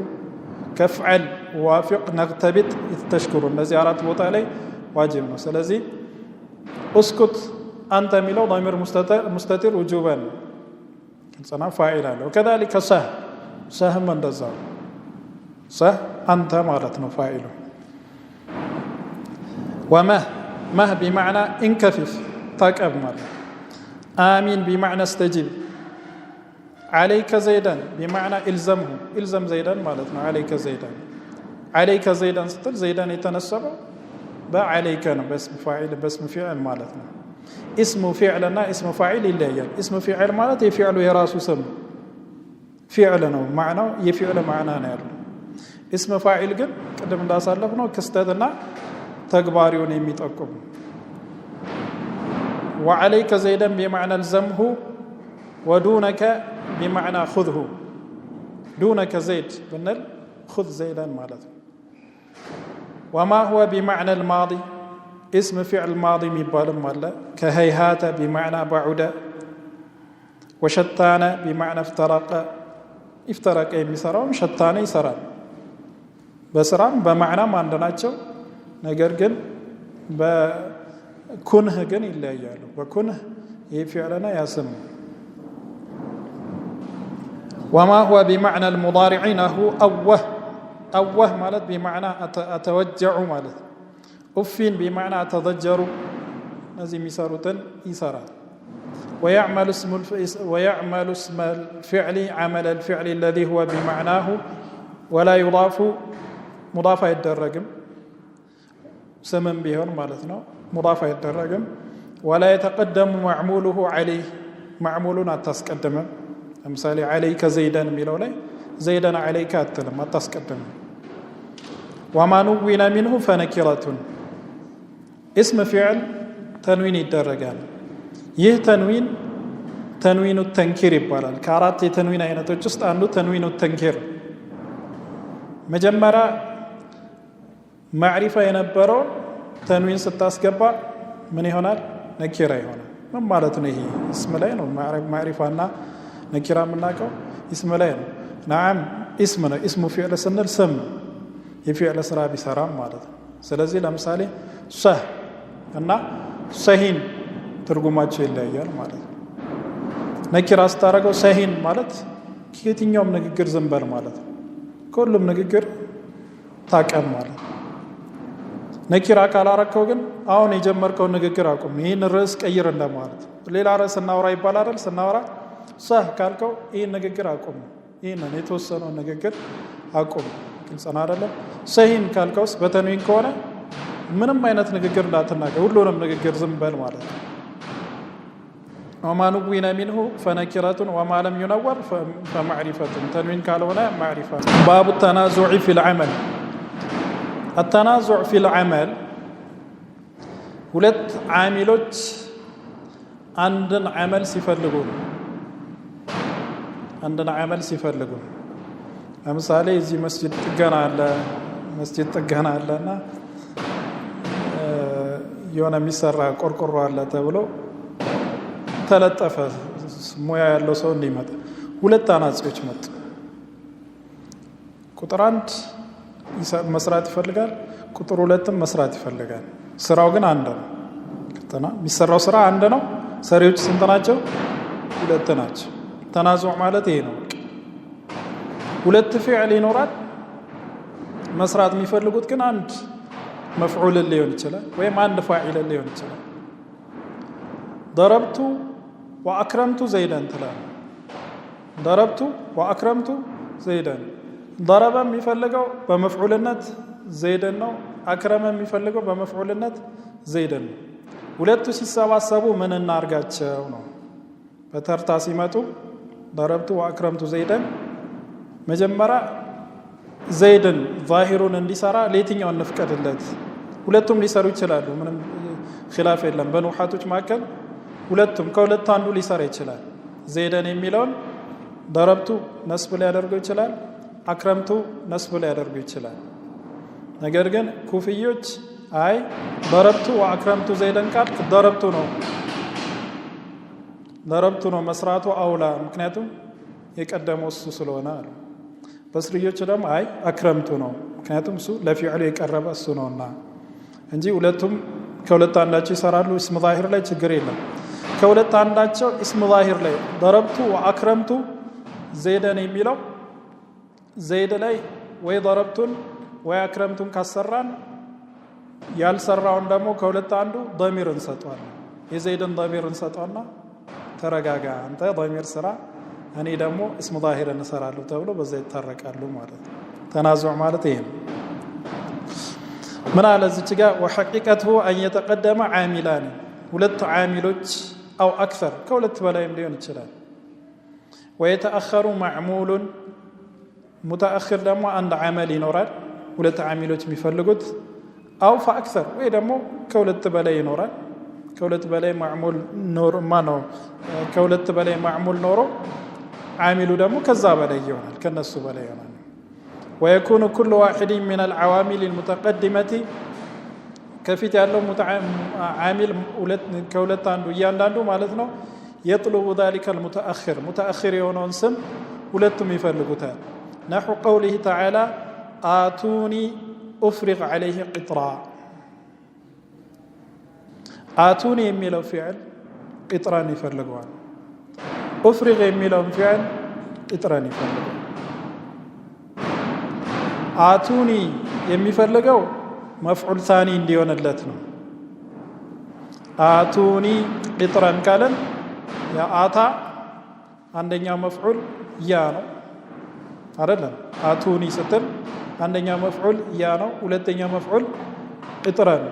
كفعل وافق نغتبت تشكر النزيارات بوت عليه واجب سلازي اسكت أنت ميلو ضمير مستتر وجوبا صنع فاعل له. وكذلك صح سهم من دزا صح أنت مالتنا فاعله. ومه مه بمعنى انكفف تاكب مال. آمين بمعنى استجب. عليك زيدا بمعنى إلزمه. إلزم زيدا مالتنا عليك زيدا. عليك زيدا ستل زيدا يتنسب عليك باسم فاعل باسم فعل مالتنا. اسم فعلنا اسم فاعل إلا اسم فعل مالت يفعل يراس سم فعلنا معنى يفعل معنانا اسم فاعل قد قدم لا صلفنا كستدنا تكباريون يميتقم. وعليك زيدا بمعنى الزمه ودونك بمعنى خذه. دونك زيد بنل خذ زيدا مالت. وما هو بمعنى الماضي. اسم فعل ماضي ميبال مالا كهيهات بمعنى بعد. وشتان بمعنى افترق. افترق يمسرون شتان يسران بسران بمعنى ما عندناچو ነገር ግን በኩንህ ግን ይለያያሉ። በኩንህ يفعلنا ياسم. وما هو بمعنى المضارعين هو أوه مالت بمعنى أتوجع مالت. أفين بمعنى أتضجر نزي مساروتن إسارة. ويعمل اسم الفعل عمل الفعل الذي هو بمعناه ولا يضاف ሙዳፍ አይደረግም ስምም ቢሆን ማለት ነው ሙዳፍ አይደረግም ولا يتقدم معموله عليه معمولون አታስቀድምም ለምሳሌ عليك زيدا የሚለው ላይ زيدا عليك አትልም አታስቀድምም وما نون منه فنكرة اسم فعل تنوين ይደረጋል ይህ ተንዊኑ ተንኪር ይባላል ከአራት የተንዊን አይነቶች ውስጥ አንዱ ተንዊኑ ተንኪር መጀመሪያ ማዕሪፋ የነበረው ተንዊን ስታስገባ ምን ይሆናል ነኪራ ይሆናል ምን ማለት ነው ይሄ እስም ላይ ነው ማዕሪፋና ነኪራ የምናውቀው እስም ላይ ነው نعم اسم ነው اسم فعل ስንል ስም የፊዕል ስራ ቢሰራም ማለት ነው ስለዚህ ለምሳሌ ሰህ እና ሰሂን ትርጉማቸው ይለያያል ማለት ነው ነኪራ ስታረገው ሰሂን ማለት ከየትኛውም ንግግር ዝንበር ማለት ነው ሁሉም ንግግር ታቀም ማለት ነው ነኪራ ካላረከው ግን አሁን የጀመርከው ንግግር አቁም ይሄን ርዕስ ቀይር እንደማለት ሌላ ርዕስ እናውራ ይባላል አይደል ስናወራ ሰህ ካልከው ይሄን ንግግር አቁም ይሄን የተወሰነው ንግግር አቁም ግልጽና አይደለም ሰሂን ካልከውስ በተንዊን ከሆነ ምንም አይነት ንግግር እንዳትናገር ሁሉንም ንግግር ዝም በል ማለት ነው وما نون منه فنكرة وما لم ينور فمعرفة تنوين كالونا معرفة باب التنازع في العمل التنازع في العمل ሁለት ዓሚሎች አንድን ዓመል ሲፈልጉ ለምሳሌ እዚህ መስጂድ ጥገና አለና የሆነ የሚሰራ ቆርቆሮ አለ ተብሎ ተለጠፈ ሙያ ያለው ሰው እንዲመጣ ሁለት አናጺዎች መጡ ቁጥር 1 መስራት ይፈልጋል ቁጥር 2 መስራት ይፈልጋል ስራው ግን አንድ ነው ከተና የሚሰራው ስራ አንድ ነው ሰሪዎች ስንት ናቸው ሁለት ናቸው ተናዙዕ ማለት ይሄ ነው ሁለት ፊዕል ይኖራል መስራት የሚፈልጉት ግን አንድ መፍዑል ሊሆን ይችላል ወይም አንድ ፋዒል ሊሆን ይችላል ضربت واكرمت زيدا تلا ضربت واكرمت زيدا ضرب የሚፈልገው በመፍዑልነት زيدا ነው አክረመ የሚፈልገው በመፍዑልነት زيدا ነው ሁለቱ ሲሰባሰቡ ምን እናርጋቸው ነው በተርታ ሲመጡ ضربت واكرمت زيدا መጀመሪያ ዘይድን ዛሂሩን እንዲሰራ ለየትኛው እንፍቀድለት ሁለቱም ሊሰሩ ይችላሉ ምንም ኺላፍ የለም በኑሐቶች መካከል ሁለቱም ከሁለት አንዱ ሊሰራ ይችላል ዘይደን የሚለውን ضربቱ ነስብ ሊያደርገው ይችላል አክረምቱ ነስብ ሊያደርገው ይችላል ነገር ግን ኩፍዮች አይ ضربቱ ወአክረምቱ ዘይደን ቃል ضربቱ ነው መስራቱ አውላ ምክንያቱም የቀደመው እሱ ስለሆነ አሉ በስሪዮች ደግሞ አይ አክረምቱ ነው ምክንያቱም እሱ ለፊዕሉ የቀረበ እሱ ነውና እንጂ ሁለቱም ከሁለት አንዳቸው ይሰራሉ እስም ዛሂር ላይ ችግር የለም ከሁለት አንዳቸው እስም ዛሂር ላይ ضربቱ ወአክረምቱ ዘይደን የሚለው ዘይድ ላይ ወይ ضربቱን ወይ አክረምቱን ካሰራን ያልሰራውን ደግሞ ከሁለት አንዱ ضمير እንሰጣለን የዘይድን ضمير እንሰጣውና ተረጋጋ አንተ ضمير ስራ እኔ ደግሞ እስም ዛሂር እንሰራለሁ ተብሎ በዛ ይታረቃሉ ማለት ነው ተናዙዕ ማለት ይሄ ነው ምን አለ እዚህ ጋር وحقيقته ان يتقدم عاملان ሁለት ዓሚሎች او اكثر ከሁለት በላይም ሊሆን ይችላል ويتاخر معمول متاخر ደግሞ አንድ ዓመል ይኖራል ሁለት ዓሚሎች የሚፈልጉት او فاكثر ወይ ደግሞ ከሁለት በላይ ይኖራል ከሁለት በላይ معمول ኖር ማነው ከሁለት በላይ معمول ኖሮ ዓሚሉ ደግሞ ከዛ በላይ ይሆናል ከነሱ በላይ ይሆናል ويكون كل واحد من العوامل المتقدمه ከፊት ያለው ዓሚል ከሁለት አንዱ እያንዳንዱ ማለት ነው يطلب ذلك المتاخر متاخر የሆነውን ስም ሁለቱም ይፈልጉታል نحو قوله تعالى آتوني أفرغ عليه قطرا آتوني የሚለው ፊዕል قطران ይፈልገዋል أفرغ የሚለው ፊዕል قطران ይፈልገዋል አቱኒ የሚፈልገው መፍዑል ثاني እንዲሆንለት ነው አቱኒ قطرا ካለን ያ አታ አንደኛው መፍዑል ያ ነው አይደለም አቱኒ ስትል አንደኛ መፍዑል ያ ነው ሁለተኛ መፍዑል ቅጥረን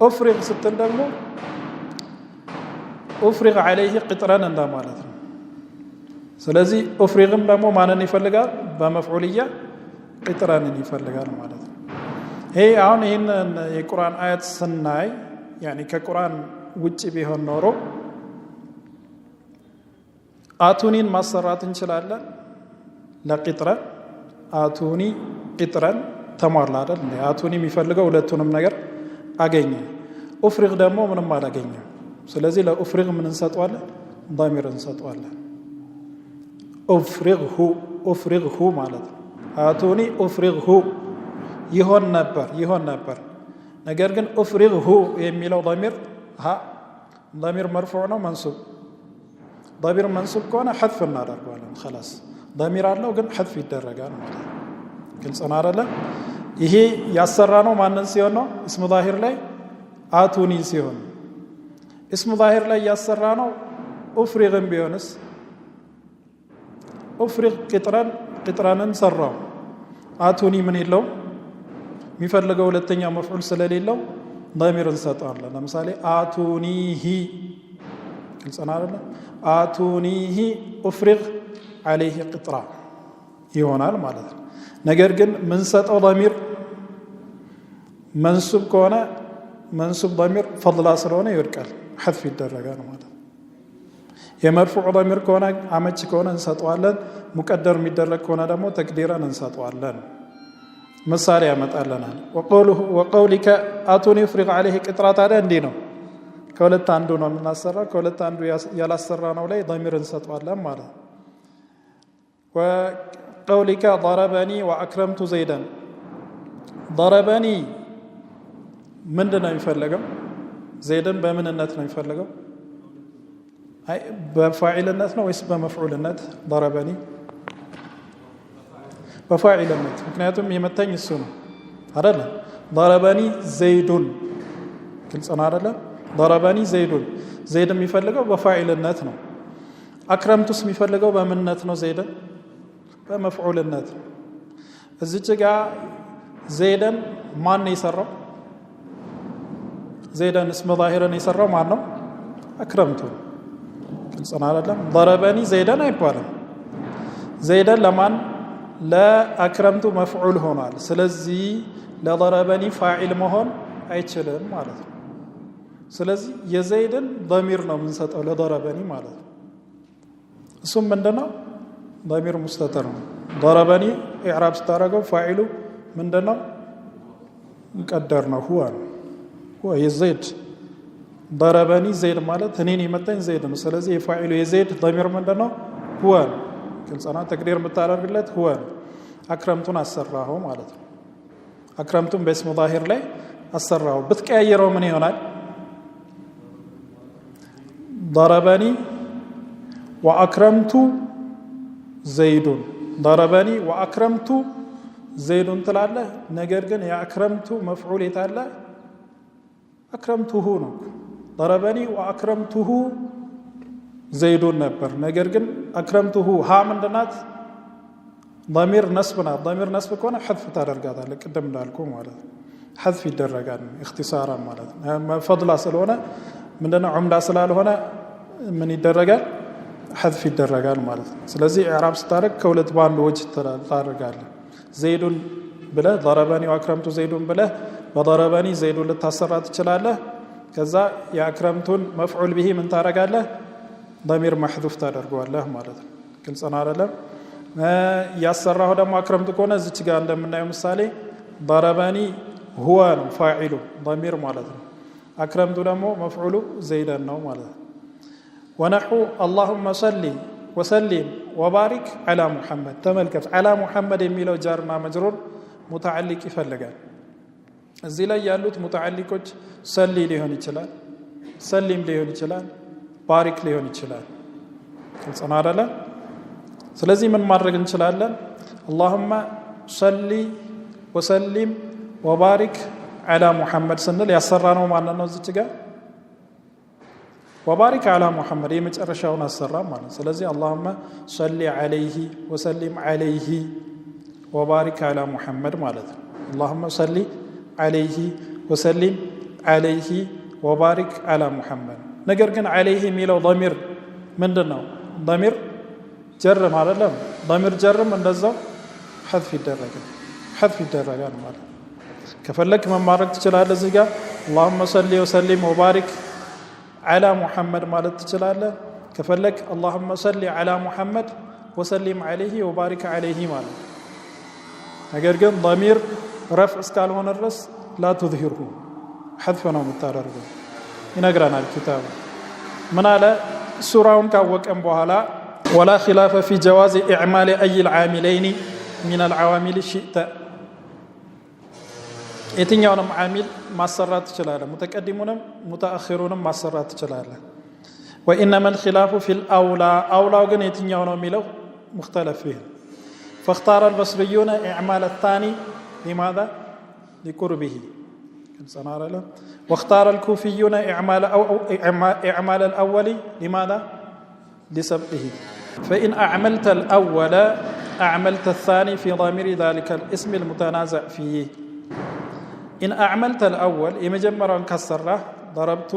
ኡፍሪግ ስትል ደግሞ ኡፍሪግ عليه ቅጥረን እንደማለት ነው ስለዚህ ኡፍሪግም ደግሞ ማንን ይፈልጋል በመፍዑልያ ቅጥረንን ይፈልጋል ማለት ነው ይሄ አሁን ይሄን የቁርአን አያት ስናይ يعني ከቁርአን ውጪ ቢሆን ኖሮ አቱኒን ማሰራት እንችላለን ለቅጥረን አቱኒ ቅጥረን ተሟላ አይደል አቱኒ የሚፈልገው ሁለቱንም ነገር አገኘ ኡፍሪግ ደግሞ ምንም አላገኘም ስለዚህ ለኡፍሪግ ምን እንሰጣለን ضمير እንሰጣለን ኡፍሪግሁ ማለት አቱኒ ኡፍሪግሁ ይሆን ነበር ነገር ግን ኡፍሪግሁ የሚለው ضمير ضمير مرفوع ነው منصوب ضمير منصوب ከሆነ حذف እናደርጋለን خلاص ضمير አለው ግን حذف ይደረጋል ማለት ነው ግልጽ ነው አይደል ይሄ ያሰራ ነው ማንን ሲሆን ነው اسم ظاهر ላይ አቱኒ ሲሆን اسم ظاهر ላይ ያሰራ ነው ኡፍሪግም ቢሆንስ ኡፍሪግ ቅጥራንን ሰራው አቱኒ ምን ይለው የሚፈልገው ሁለተኛ መፍዑል ስለሌለው ضمير እንሰጣለን ለምሳሌ አቱኒሂ ግልጽ ነው አይደል አቱኒሂ ኡፍሪግ عليه ቅጥራ ይሆናል ማለት ነው ነገር ግን ምን ሰጠው ضمير منصوب ከሆነ منصوب ضمير فضላ ስለሆነ ይወድቃል حذف ይደረጋል ማለት ነው የመርፉዕ ضمير ከሆነ አመች ከሆነ እንሰጣለን ሙቀደር የሚደረግ ከሆነ ደግሞ ተቅዲራን እንሰጣለን ምሳሌ ያመጣልናል وقولك اتوني افرغ عليه ቅጥራ ታዲያ እንዲህ ነው ከሁለት አንዱ ነው የምናሰራው ከሁለት አንዱ ያላሰራ ነው ላይ ضمير እንሰጣለን ማለት ነው وقولك ضربني واكرمت زيدا ضربني ምንድነው የሚፈልገው ዘይድን በምንነት ነው የሚፈልገው አይ በፋዒልነት ነው ወይስ በመፍዑልነት ضربني በፋዒልነት ምክንያቱም የመታኝ እሱ ነው አይደል ضربني زيد ግልጽ ነው አይደል ضربني زيد ዘይድ የሚፈልገው በፋዒልነት ነው አክረምቱስ የሚፈልገው በምንነት ነው ዘይድን በመፍዑልነት እዚች ጋር ዘይድን ማን ነው የሰራው ዘይድን اسم ظاهرን የሰራው ማን ነው አክረምቱ ግልጽ ነው አይደል ضربني زيدን አይባልም ዘይድን ለማን ለአክረምቱ መፍዑል ሆኗል ስለዚህ ለضربني ፋዒል መሆን አይችልም ማለት ነው ስለዚህ የዘይድን ضمير ነው የምንሰጠው ለضربني ማለት ነው እሱም ምንድነው ضمير مستتر ضربني اعراب ستارغو فاعله ምንድነው مقدر ነው هو የዘይድ ضربني زيد ማለት እኔን የመታኝ ዘይድ ነው ስለዚህ የፋዒሉ የዘይድ ضمير ምንድነው هو ግልጽና ተቅዲር የምታደርግለት هو አክረምቱን አሰራው ማለት ነው አክረምቱን በስሙ ظاهر ላይ አሰራው ብትቀያየረው ምን ይሆናል ضربني واكرمت زيد ضربني واكرمت زيد ትላለህ ነገር ግን ያክረምቱ መፍዑል የታለ አክረምቱሁ ነው ضربني واكرمته زيد ነበር ነገር ግን አክረምቱሁ ها ምንድናት ضمير نصبنا ضمير نصب ከሆነ حذف ታደርጋታለህ ቅድም እንዳልኩ ማለት حذف ይደረጋል اختصارا ማለት فضلا ስለሆነ ምንድነው ዑምዳ ስላልሆነ ምን ይደረጋል حذف ይደረጋል ማለት ነው ስለዚህ ኢዕራብ ስታረግ ከሁለት ባንድ ወጅ ታደርጋለህ ዘይዱን ብለህ ضربني واكرمت زيدون ብለህ በضربني زيدون ልታሰራ ትችላለህ ከዛ ያክረምቱን መፍዑል به ምን ታረጋለህ ضمير محذوف ታደርገዋለህ ማለት ነው ግልጽ ነው አይደለም ያሰራው ደግሞ አክረምቱ ከሆነ እዚች ጋር እንደምናየው ምሳሌ ضربني هو فاعل ضمير ማለት ነው አክረምቱ ደግሞ መፍዑሉ ዘይደን ነው ማለት ነው ونحو اللهم صل وسلم وبارك على محمد ተመልከት على محمد የሚለው ጃርና መጅሩር ሙተዓሊቅ ይፈልጋል እዚህ ላይ ያሉት ሙተዓሊቆች ሰሊ ሊሆን ይችላል ሰሊም ሊሆን ይችላል ባሪክ ሊሆን ይችላል ግልጽ ነው አይደል ስለዚህ ምን ማድረግ እንችላለን اللهم صل وسلم وبارك على محمد ስንል ያሰራነው ማለት ነው እዚህ ጋር وبارك على محمد የመጨረሻውን አሰራ ማለት ስለዚህ اللهم صل عليه وسلم عليه ወባሪክ አላ ሙሐመድ ማለት ነው። اللهم صل عليه وسلم عليه وبارك على محمد ነገር ግን عليه የሚለው ضمير ምንድነው? ضمير ጀር አይደለም። ضمير ጀርም እንደዛው حذف ይደረጋል ማለት ከፈለክ መማረክ ትችላለህ። እዚህ ጋር اللهم صل وسلم وبارك على محمد ማለት ትችላለህ። ከፈለክ اللهم صل على محمد وسلم عليه وبارك عليه ማለት ነገር ግን ضمير رفع እስካልሆነ ድረስ لا تظهره حذف ነው የምታደርገው ይነግራናል ኪታቡ። ምን አለ ሱራውን ካወቀን በኋላ ولا خلاف في جواز إعمال أي العاملين من العوامل شئت የትኛውንም ዓሚል ማሰራት ትችላለህ። ሙተቀዲሙንም ሙተአኺሩንም ማሰራት ትችላለህ። وإنما الخلاف في الأولى أولاው ግን የትኛው ነው የሚለው مختلف فيه فاختار البصريون إعمال الثاني لماذا؟ لقربه واختار الكوفيون إعمال الأول لماذا؟ لسبقه فإن أعملت الأول أعملت الثاني في ضمير ذلك الاسم المتنازع فيه. إن أعملت الأول يمجمر كسره ضربت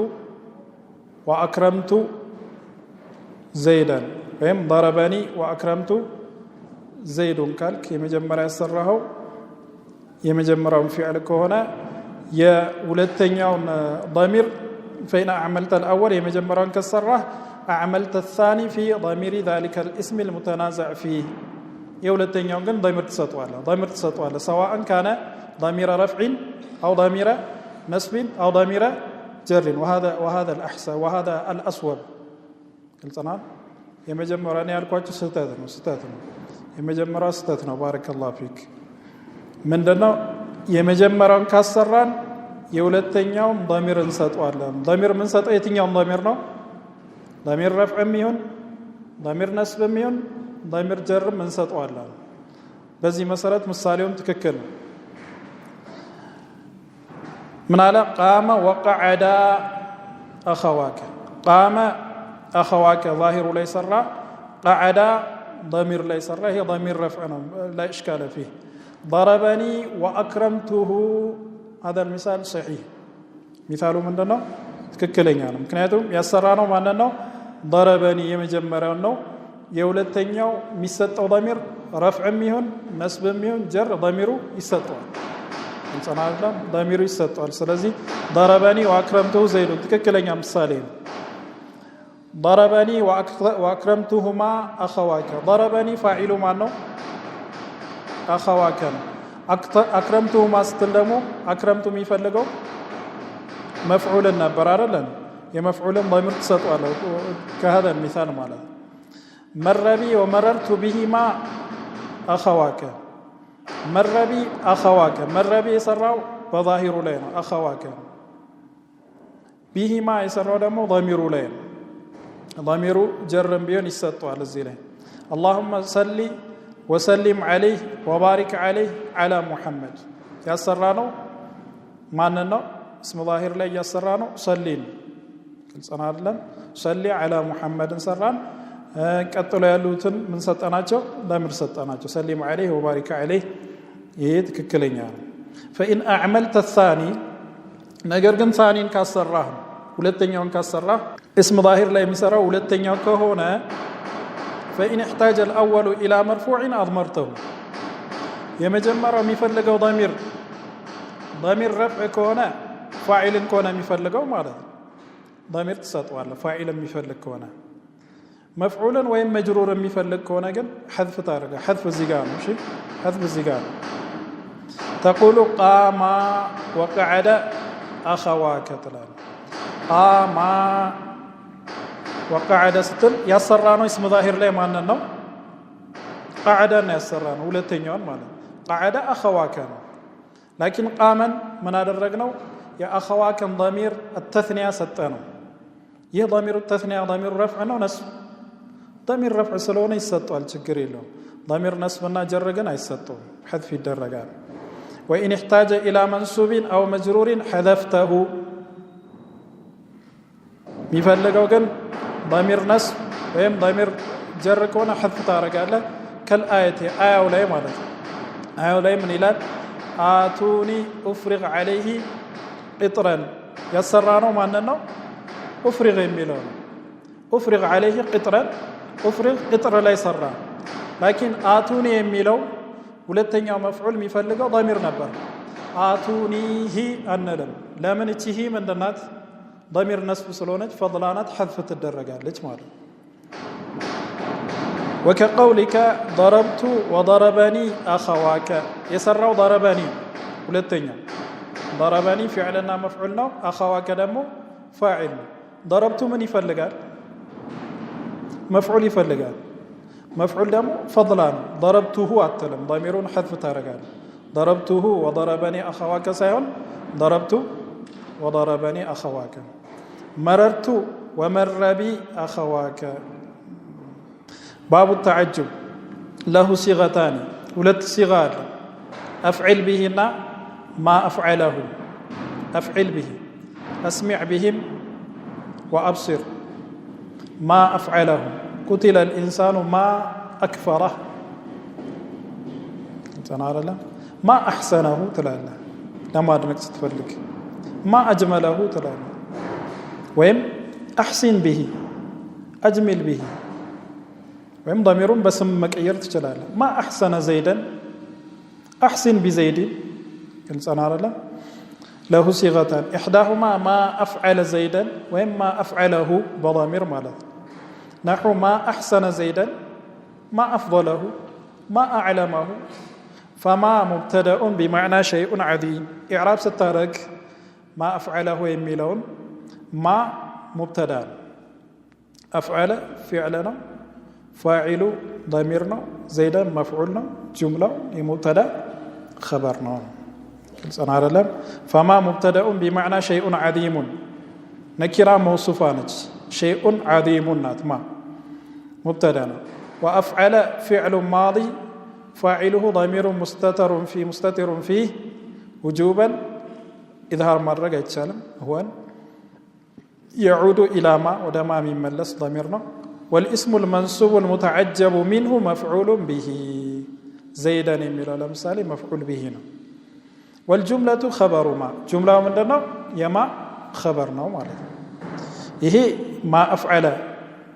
وأكرمت زيدا فهم ضربني وأكرمت زيد كالك يمجمر يسره يمجمر فعل كهنا يا ولتنيون ضمير فإن أعملت الأول يمجمر كسره أعملت الثاني في ضمير ذلك الاسم المتنازع فيه يولتنيون كن ضمير تسطواله سواء كان ضمير رفع أو ضمير نصب أو ضمير جر وهذا الأحسن وهذا الأصوب قلتنا يمجمر أن يالكواتش ستاتنا يمجمر ستاتنا بارك الله فيك من دنا يمجمر أن كسران يولتنيون ضمير نسطواله ضمير من سطو يتنيون ضمير نو ضمير رفع ميون ضمير نصب ميون ضمير جر من سطواله بزي مسألة مصاليون تككل من على قام وقعد أخواك قام أخواك ظاهر ليس الراء قعد ضمير ليس الراء هي ضمير رفع لا إشكال فيه ضربني وأكرمته هذا المثال صحيح مثال من دونه تككلين يعني مكنياتهم يسرانو ما أنه ضربني يمجمرانو يولتنيو مستو ضمير رفع ميهن نسب ميهن جر ضميره يستو انصنعنا ضمير يستطال سلازي ضربني واكرمته زيد تككلኛ ምሳሌ ضربني واكرمتهما اخواك ضربني فاعل ማን ነው اخواك اكرمتهما ስትል ደግሞ اكرمت የሚፈልገው مفعول ነበር አይደል የመፍዑልን ضمير ተሰጥቷል ከهذا المثال ማለት مربي ومررت بهما اخواك مربي أخواك مربي يسرعوا بظاهر لين أخواك بهما يسرعوا دمو ضمير لين ضمير جرم بيون يسطوا على الزيلين اللهم صل وسلم عليه وبارك عليه على محمد يسرعوا ما ننو اسم ظاهر لين يسرعوا صلين كل سنة لن صلي على محمد سرعا ቀጥሎ ያሉትን ምን ሰጠናቸው ضمير ሰጠናቸው سلم عليه وبارك عليه ይሄ ትክክለኛ ነው فإن أعملت الثاني ነገር ግን ثانيን ካሰራህ ሁለተኛውን ካሰራህ اسم ظاهر ላይ የሚሰራው ሁለተኛው ከሆነ فإن احتاج الأول إلى مرفوع أضمرته የመጀመሪያው የሚፈልገው ضمير رفع ከሆነ فاعل ከሆነ የሚፈልገው ማለት ነው ضمير ትሰጠዋለህ فاعل የሚፈልግ ከሆነ مفعولا وين مجرور የሚፈልግ ከሆነ ግን حذف ታደርጋ حذف እዚህ ጋር ነው እሺ حذف እዚህ ጋር تقول قام وقعد اخواك تلال قام وقعد ስትል ያሰራነው اسم ظاهر ላይ ማን ነው قعد ነው ያሰራነው ሁለተኛውን ማለት قعد اخواك ነው لكن قاما ምን አደረግነው የاخواك ضمير التثنيه ሰጠነው ይህ ضمير التثنيه ضمير رفع ነው ነስ ضمير رفع ስለሆነ ይሰጣል ችግር የለውም ضمير نصبنا جر ግን አይሰጠውም حذف ይደረጋል وإن احتاج إلى منصوب أو مجرور حذفته የሚፈልገው ግን ضمير نصب ወይም ضمير جر ከሆነ حذف ታደርጋለህ كالآية آية ላይ ማለት ነው አያው ላይ ምን ይላል አቱኒ ኡፍሪግ عليه قطرا ያሰራ ነው ማን ነው ኡፍሪግ የሚለው ኡፍሪግ عليه قطرا ኡፍሪግ قطر ላይ ሰራ ላኪን አቱኒ የሚለው ሁለተኛው መፍዑል የሚፈልገው ضمير ነበር አቱኒሂ አንለም ለምን እቺ ሂ ምንድናት ضمير نسب ስለሆነች ፈضلانات حذف ትደረጋለች ማለት وكقولك ضربت وضربني اخواك يسروا ضربني ሁለተኛው ضربني فعلنا مفعول ነው اخواك ደግሞ فاعل ضربت من ይፈልጋል مفعول ይፈልጋል مفعول ደግሞ فضلان ضربته አትልም ضميرون حذف ታረጋል ضربته وضربني اخواك ሳይሆን ضربت وضربني اخواك مررت ومر بي اخواك باب التعجب له صيغتان ولت صيغات افعل بهنا ما افعله افعل به اسمع بهم وابصر ما افعله قتل الانسان ما اكفره تنارله ما احسنه تلاله لما ادنك تتفلك ما اجمله تلاله ويم احسن به اجمل به ويم ضميرون باسم مقير تشلاله ما احسن زيدا احسن بزيد تنارله له صيغتان احداهما ما افعل زيدا ويم ما افعله بضمير مالت نحو ما احسن زيدا ما افضله ما اعلمه فما مبتدا بمعنى شيء عظيم اعراب ستارك ما افعله يميلون ما مبتدا افعل فعلنا فاعل ضميرنا زيدا مفعولنا جمله مبتدا خبرنا صنع لهم فما مبتدا بمعنى شيء عظيم نكره موصوفانج شيء عظيم ناتما مبتدا وافعل فعل ماضي فاعله ضمير مستتر فيه وجوبا اظهار مره يتسلم هو يعود الى ما ودما يملس ضميرنا والاسم المنصوب المتعجب منه مفعول به زيدا يميل مثال مفعول به والجمله خبر ما جمله مندنا يما خبرنا ማለት ይሄ ما افعل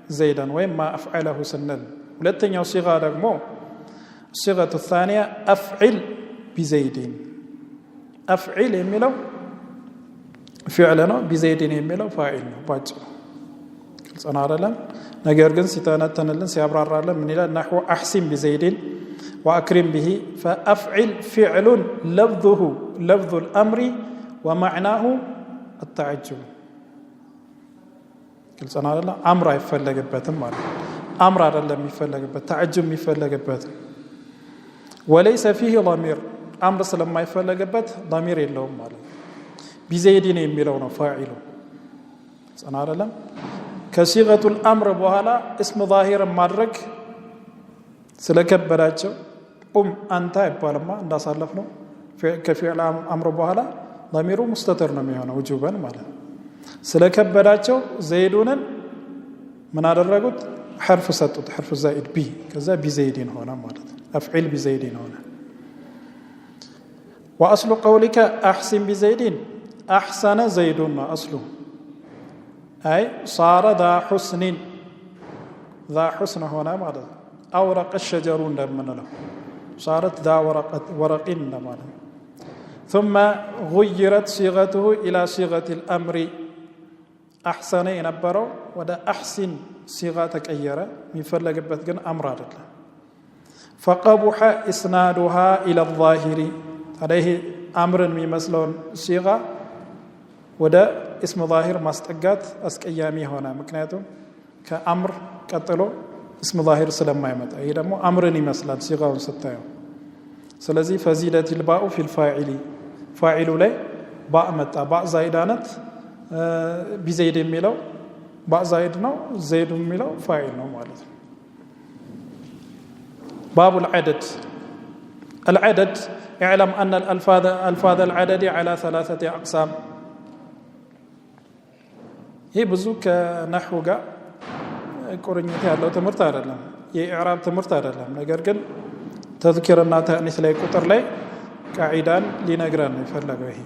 زيدا وين ما افعله سنن ሁለተኛው ሲጋ ደግሞ الصيغه الثانيه افعل بزيد افعل የሚለው فعل ነው بزيد የሚለው فاعل ነው ባጭ ጽና አይደለም ነገር ግን ሲተነተንልን ሲያብራራልን ምን ይላል نحو احسن بزيد واكرم به فافعل فعل لفظه لفظ الامر ومعناه التعجب ጽና አይደለም امر አይፈለግበትም ማለት امر አይደለም የሚፈለግበት تعجب የሚፈለግበት وليس فيه ضمير امر ስለማ ይፈለግበት ضمير የለውም ማለት بزيد የሚለው ነው فاعل ጽና አይደለም كصيغه الامر በኋላ اسم ظاهر ማድረግ ስለከበዳቸው አንተ ይባልማ እንዳሳለፍ ነው ከፊዕል امر በኋላ ضميሩ مستتر ነው የሚሆነው وجوبا ማለት ስለከበዳቸው ዘይዱንን ምን አደረጉት حرف ሰጡት حرف زائد بي ከዛ بزيد ሆነ ማለት افعل بزيد هنا واصل قولك احسن بزيد احسن زيد اصله اي صار ذا حسن ذا حسن هنا ماذا اورق الشجر እንደምንለው صارت ذا ورق እንደማለት ثم غيرت صيغته الى صيغه الامر احسن የነበረው ወደ احسن صيغه ተቀየረ የሚፈልግበት ግን امر አይደለም فقبح اسنادها الى الظاهر عليه امر የሚመስለውን صيغه ወደ اسم ظاهر ማስጠጋት አስቀያሚ ሆነ ምክንያቱም ከአምር ቀጥሎ اسم ظاهر ስለማይመጣ ይሄ ደግሞ አምርን ይመስላል صيغውን ስታየው ስለዚህ فزيدت الباء في الفاعل فاعل ላይ باء መጣ باء زائدانت بزيد የሚለው باء زائد ነው زيد የሚለው فاعل ነው ማለት ነው باب العدد العدد اعلم ان الالفاظ العدد على ثلاثه اقسام ይሄ ብዙ ከነህው ጋር ቁርኝት ያለው ትምህርት አይደለም የኢዕራብ ትምህርት አይደለም ነገር ግን ተዝኪርና ተእኒስ ላይ ቁጥር ላይ ቃዒዳን ሊነግረን ይፈልጋል ይሄ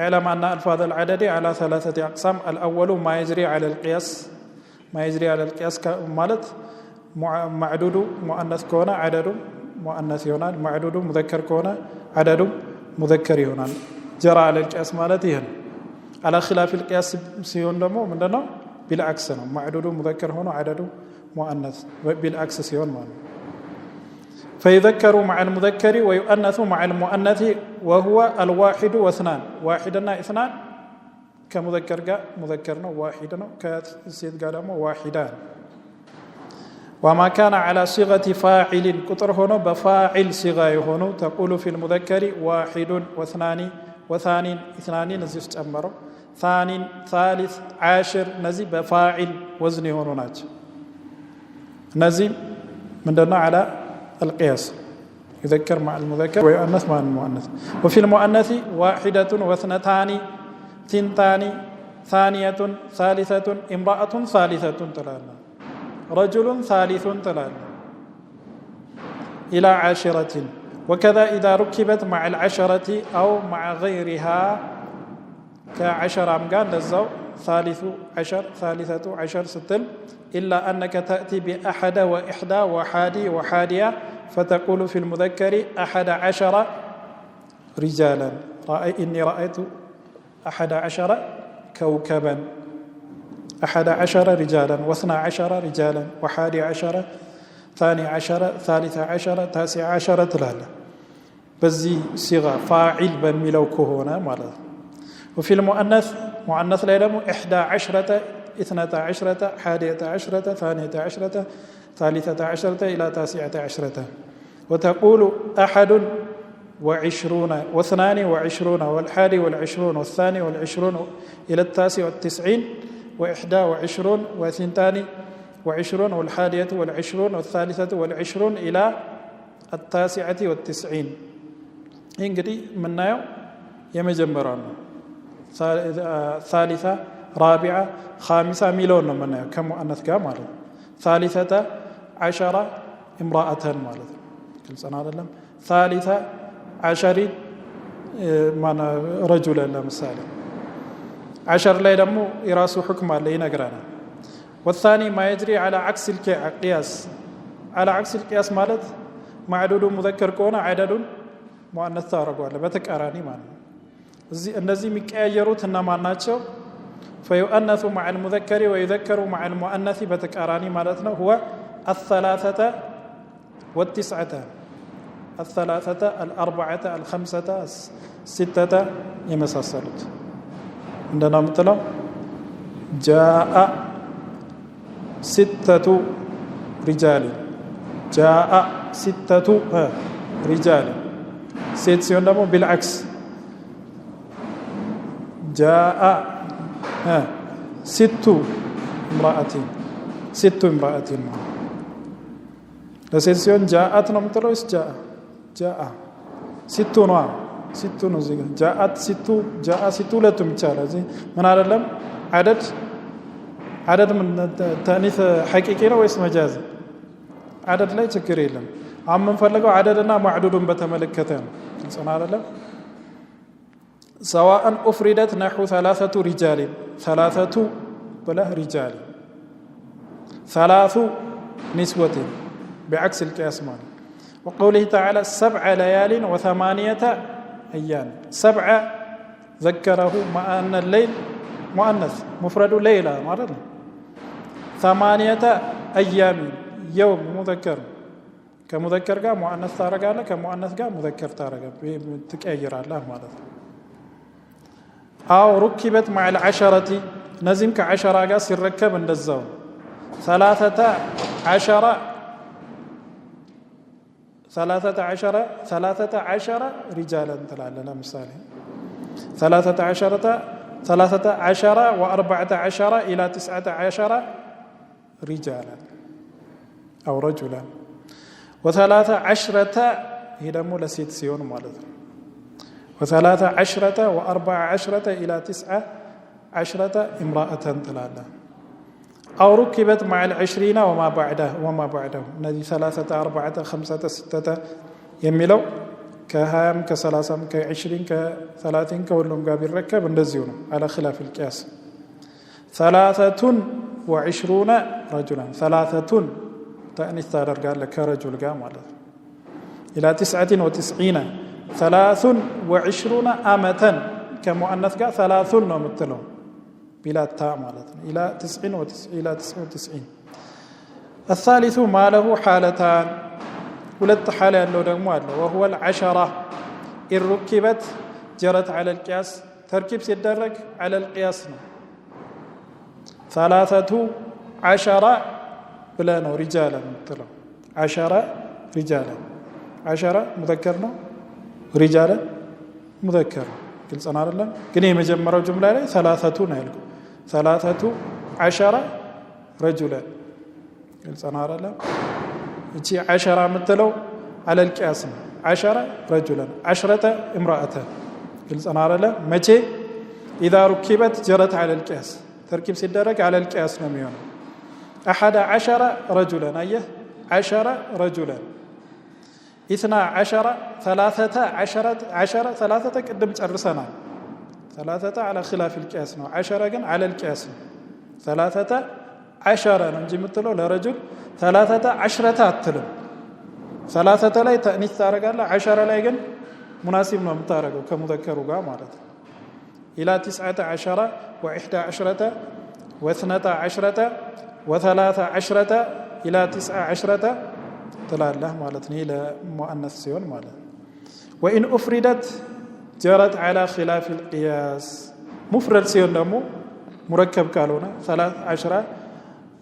اعلم ان الفاظ العدد على ثلاثه اقسام الاول ما يجري على القياس ማለት معدود مؤنث ከሆነ عدد مؤنث ይሆናል معدود مذكر ከሆነ عدد مذكر ይሆናል جرى على القياس ማለት ይሄ ነው على خلاف القياس ሲሆን ደግሞ ምንድነው بالعكس ነው معدود مذكر ሆኖ عدد مؤنث بالعكس ሲሆን ማለት فيذكر مع المذكر ويؤنث مع المؤنث وهو الواحد واثنان واحدنا اثنان كمذكر جاء مذكرنا واحدنا كسيد قال واحدان وما كان على صيغة فاعل كتر هنا بفاعل صيغة هنا تقول في المذكر واحد واثنان وثان اثنان نزيف تأمره ثان ثالث عاشر نزي بفاعل وزن هنا ناج نزي من دنا على القياس يذكر مع المذكر ويؤنث مع المؤنث وفي المؤنث واحدة واثنتان ثنتان ثانية ثالثة امرأة ثالثة تلالا رجل ثالث تلالا إلى عاشرة وكذا إذا ركبت مع العشرة أو مع غيرها كعشر أمقان للزو ثالث عشر ثالثة عشر ستل إلا أنك تأتي بأحد وإحدى وحادي وحادية فتقول في المذكر 11 رجالا إني رأيت 11 كوكبا 11 رجالا و12 رجالا و11 12 13 19 تلالا بزي صيغة فاعل بميلو كهونا مالا وفي المؤنث مؤنث لا يلم 11 12 11 12 13 إلى 19 وتقول 21 و22 والحادي والعشرون والثاني والعشرون إلى 99 و21 و22 والحادية والعشرون والثالثة والعشرون إلى 99 إنجدي منايو يمجمبران ثالثة رابعة خامسة ميلون منايو كمؤنث كامل ثالثة 10 امرأة مالت كل سنة علم 13 معنى رجلا مثلا 10 لا يدمو يراسو حكم اللي ينقرانا والثاني ما يجري على عكس القياس على عكس القياس مالت معدود مذكر كون عدد مؤنث تارقوا على بتكاراني معنى النزي مكايروت انما ناتشو فيؤنث مع المذكر ويذكر مع المؤنث بتكاراني مالتنا هو 3 و9 3 4 5 6 يمساسلوت عندنا مثلا جاء 6 رجال جاء 6 رجال سيتسيون دمو بالعكس جاء 6 امرأة 6 امرأة لسيتسيون جاءت نمتلو جاء 6 نوع 6 ነው እዚህ جاءت 6 جاء 6 ሁለቱም ይቻላል እዚህ ምን አይደለም عدد من تانيث حقيقي ነው ወይስ መጃዝ عدد ላይ ችግር የለም አሁን የምንፈልገው عددና معدودን በተመለከተ ነው ጽና አይደለም سواء افردت نحو 3 رجال 3 بلا رجال 3 نسوة بعكس القياس مال وقوله تعالى 7 ليال و8 أيام 7 ذكره مع أن الليل مؤنث مفرد ليلة مرة 8 أيام يوم مذكر كمذكر قال مؤنث تارق على كمؤنث قال مذكر تارق تكأير الله مالذ أو ركبت مع 10 نزم ك10 قال سيركب عند الزوم 13 رجالا تلالنا مثال 13 و14 إلى 19 رجالا أو رجلا و13 هي دمو لسيت سيون مالذ و13 و14 إلى 19 امرأة تلالا أو ركبت مع العشرين وما بعده نذي 3 4 5 6 يميلو كهام كسلاسم كعشرين كثلاثين كولهم قابل ركب اندزيونه على خلاف القياس 23 رجلا 3 تأنيث تادر قال لك رجل قام على إلى 99 23 أمة كمؤنث قال 30 نمتلهم بلا تاء مالتنا إلى 99 الثالث ما له حالتان ولت حالة له دموال وهو 10 إن ركبت جرت على القياس تركيب سيدرك على القياس 13 بلانو رجالا مثلا 10 رجالا 10 مذكرنا رجالا مذكر قلت أنا لا كني مجمرة جملة 30 هلكو 13 رجلا قلت أنا لا إنتي 10 مثلو على القياس 10 رجلا 10 امرأة قلت أنا لا متى إذا ركبت جرت على القياس تركيب سيدرك على القياس نميون 11 رجلا أيه 10 رجلا 12 13 3 قدم ترسنا 3 على خلاف القياس 10 كن على القياس 13 نجي مثلو لرجل 13 اتلم 3 ላይ تأنيث ታረጋለ 10 ላይ ግን مناسب ነው የምታረገው ከሙذكሩ ጋር ማለት ነው إلى 19 و11 و12 و13 إلى 19 تلاله مالتني لمؤنث سيون مالت وإن أفردت جرت على خلاف القياس مفرد سيون دمو مركب كالونا 13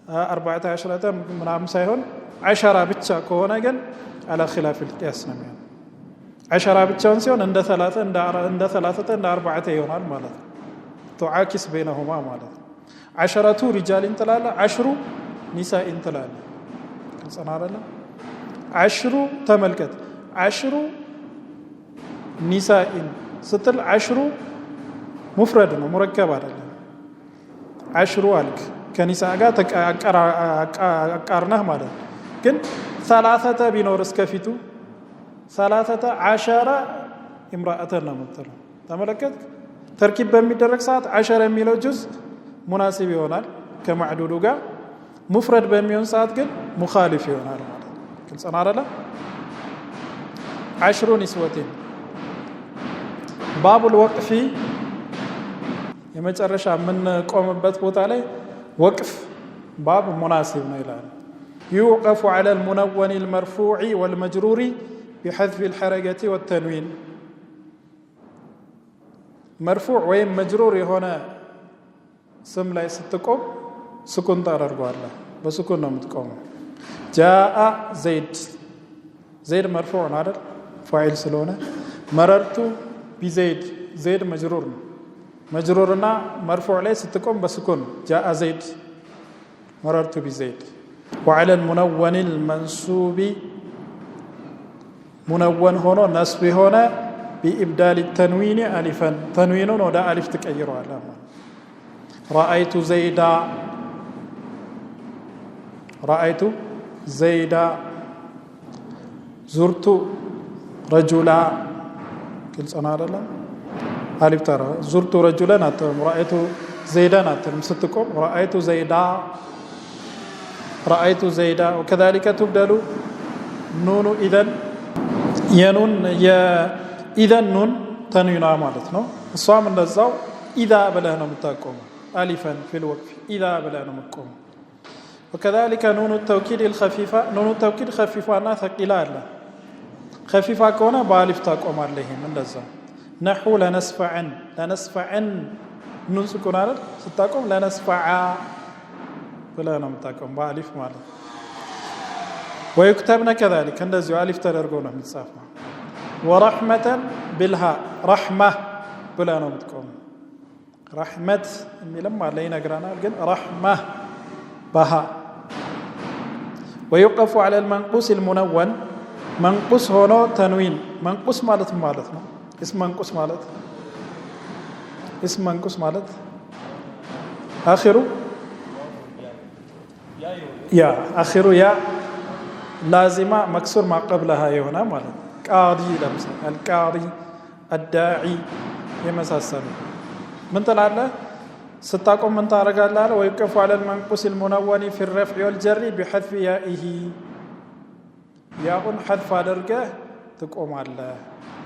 14 منام سيون 10 بتشا كونا جن على خلاف القياس نميان 10 بتشون سيون عند 3 عند 3 عند 4 يونال مالت تعاكس بينهما مالت 10 رجال تلاله 10 نساء تلاله صنعنا 10 تملكت 10 نساء ستل 10 مفرد مركب አይደለም 10 አልክ ከኒሳء ጋር አቃርነህ ማለት ግን 3 ቢኖር እስከፊቱ 13 امرأة ነው የምትለው ተመለከት ተርኪብ በሚደረግ ሰዓት 10 የሚለው ጁዝ ሙናሲብ ይሆናል ከማዕዱዱ ጋር ሙፍረድ በሚሆን ሰዓት ግን ሙኻሊፍ ይሆናል ማለት ግልጽ ነው አይደል 10 ንስወቲን ባቡል ወቅፊ የመጨረሻ ምን ቆምበት ቦታ ላይ ወቅፍ ባብ ሙናሲብ ነው ይላል يوقف على المنون المرفوع والمجرور بحذف الحركة والتنوين مرفوع وين مجرور هنا سم ላይ ስትቆም سكون ታደርጓለህ በስኩን ነው የምትቆመው جاء زيد مرفوع ነው አይደል فاعل ስለሆነ مررت بزيد زيد مجرور ነው مجرورና مرفوع ላይ ስትቆም በስኩን جاء زيد مررت بزيد وعلى المنون المنصوب منون ሆኖ نصب ሆነ بإبدال التنوين ألفا تنوينون ودا ألف تكيروا على رأيت زيدا زرت رجلا كل سنة لا ألف ترى زرت رجلا أتم رأيت زيدا أتم ستكم رأيت زيدا وكذلك تبدل نون إذن ينون إذن نون تنوينا مالتنا الصوم النزاو إذا بلهنا متاكم ألفا في الوقف إذا بلهنا متكم وكذلك نون التوكيد الخفيفة نون التوكيد خفيفة أنا ثقيلة لا خفيفة كونا بالف تاكم عليهم من الزا نحو لنسفعن نون سكون على ستاكم لنسفع بلهنا متاكم بالف مالت ويكتبنا كذلك عندزو ألف تدرجونا متصافى ورحمة بالها رحمة بلهنا متكم رحمة لما علينا قرانا قل رحمة بها ويوقف على المنقوص المنون منقوص هنا تنوين منقوص مالتنا اسم منقوص مالت آخره يا آخر يا لازمة مكسور ما قبلها يهنا مالا قاضي لمسا القاضي الداعي يمساسل من طلع ستاقم من طارق الله ويقف على المنقوص المنون في الرفع والجر بحذف يائه ياء حذف درجه تقوم الله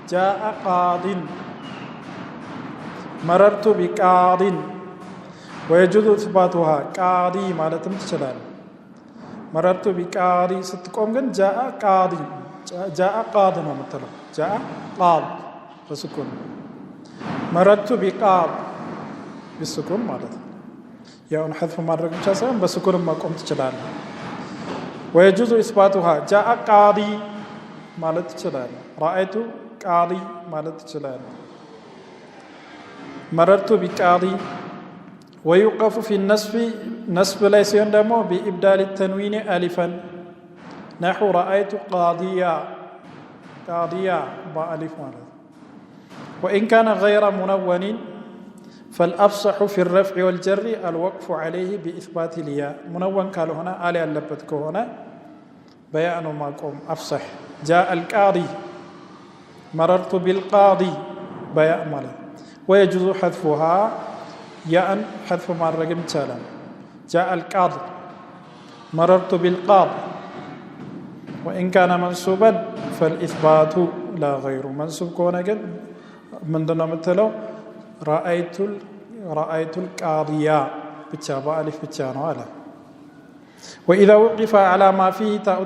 جاء قاض مررت بقاض ويجوز اثباتها قاضي معناتم تشلال مررت بقاضي ستقوم ግን جاء قاضي جاء قاض ነው የምትለው جاء قاض በስኩን مررت بقاض بالسكون ማለት ያውን حذف ማድረግ ብቻ ሳይሆን በስኩን ማቆም ትችላለህ ويجوز اثباتها جاء قاضي ማለት ትችላለህ رايت قاضي ማለት ትችላለህ مررت بقاضي ويوقف في النصب نصب ليس يندمو بإبدال التنوين ألفا نحو رأيت قاضيا قاضيا بألف مالت وإن كان غير منون فالأفصح في الرفع والجر الوقف عليه بإثبات الياء منون قالوا هنا آلي اللبتك هنا بيان ما قوم أفصح جاء القاضي مررت بالقاضي بيان مالت ويجوز حذفها ياء حذف مرة مثلا جاء القاضي مررت بالقاضي وإن كان منصوبا فالإثبات لا غير منصوب كون قد من دون مثله رأيت القاضية بتشابه ألف بتشانو على وإذا وقف على ما فيه تاء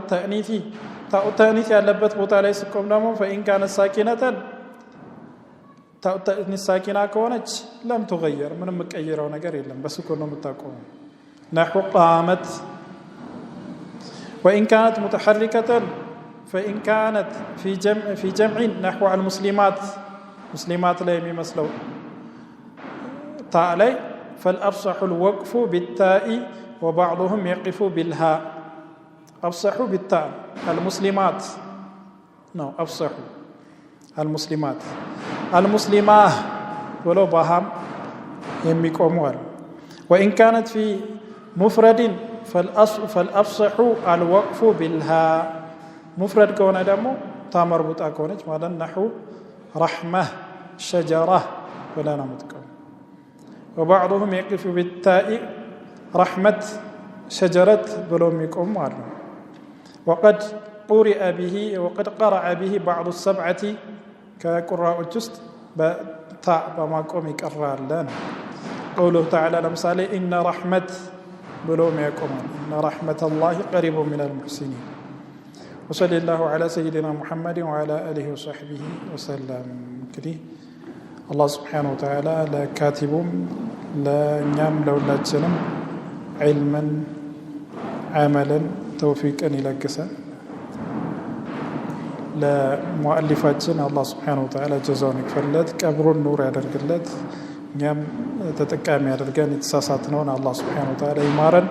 التأنيث ያለበት ቦታ ላይ ሲቆም ደግሞ فإن كانت ساكنة تاء التأنيث ساكنة كونች لم تغير ምንም መቀየረው ነገር የለም በስኩን ነው የምታቆመው نحو قامت وإن كانت متحركة فإن كانت في جمع نحو المسلمات مسلمات لا يمثلوا تاء لي فالأفصح الوقف بالتاء وبعضهم يقف بالهاء أفصح بالتاء المسلمات نو أفصح المسلمات المسلمة ولو بهم يميقوموا وإن كانت في مفرد فالأفصح الوقف بالهاء مفرد كونه دمو تا مربوطه كونች ማለት نحو رحمة شجرة ولا نمتكم وبعضهم يقف بالتاء رحمة شجرة بلوم يقوم وقد قرئ به وقد قرأ به بعض السبعة كقراء الجست بتاء بما قوم يقرأ لنا قوله تعالى لمثال إن رحمة بلوم يقوم إن رحمة الله قريب من المحسنين وصلى الله على سيدنا محمد وعلى آله وصحبه وسلم كده الله سبحانه وتعالى لا كاتبهم لا نعم لولا جنم علما عملا توفيقا يلقسا لا مؤلفاتنا الله سبحانه وتعالى جزاهم يكفلت قبر النور يدرجلت نعم تتقامي يدرجان يتساساتنا الله سبحانه وتعالى يمارن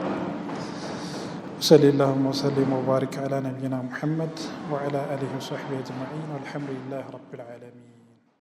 صلى الله وسلم وبارك على نبينا محمد وعلى آله وصحبه أجمعين والحمد لله رب العالمين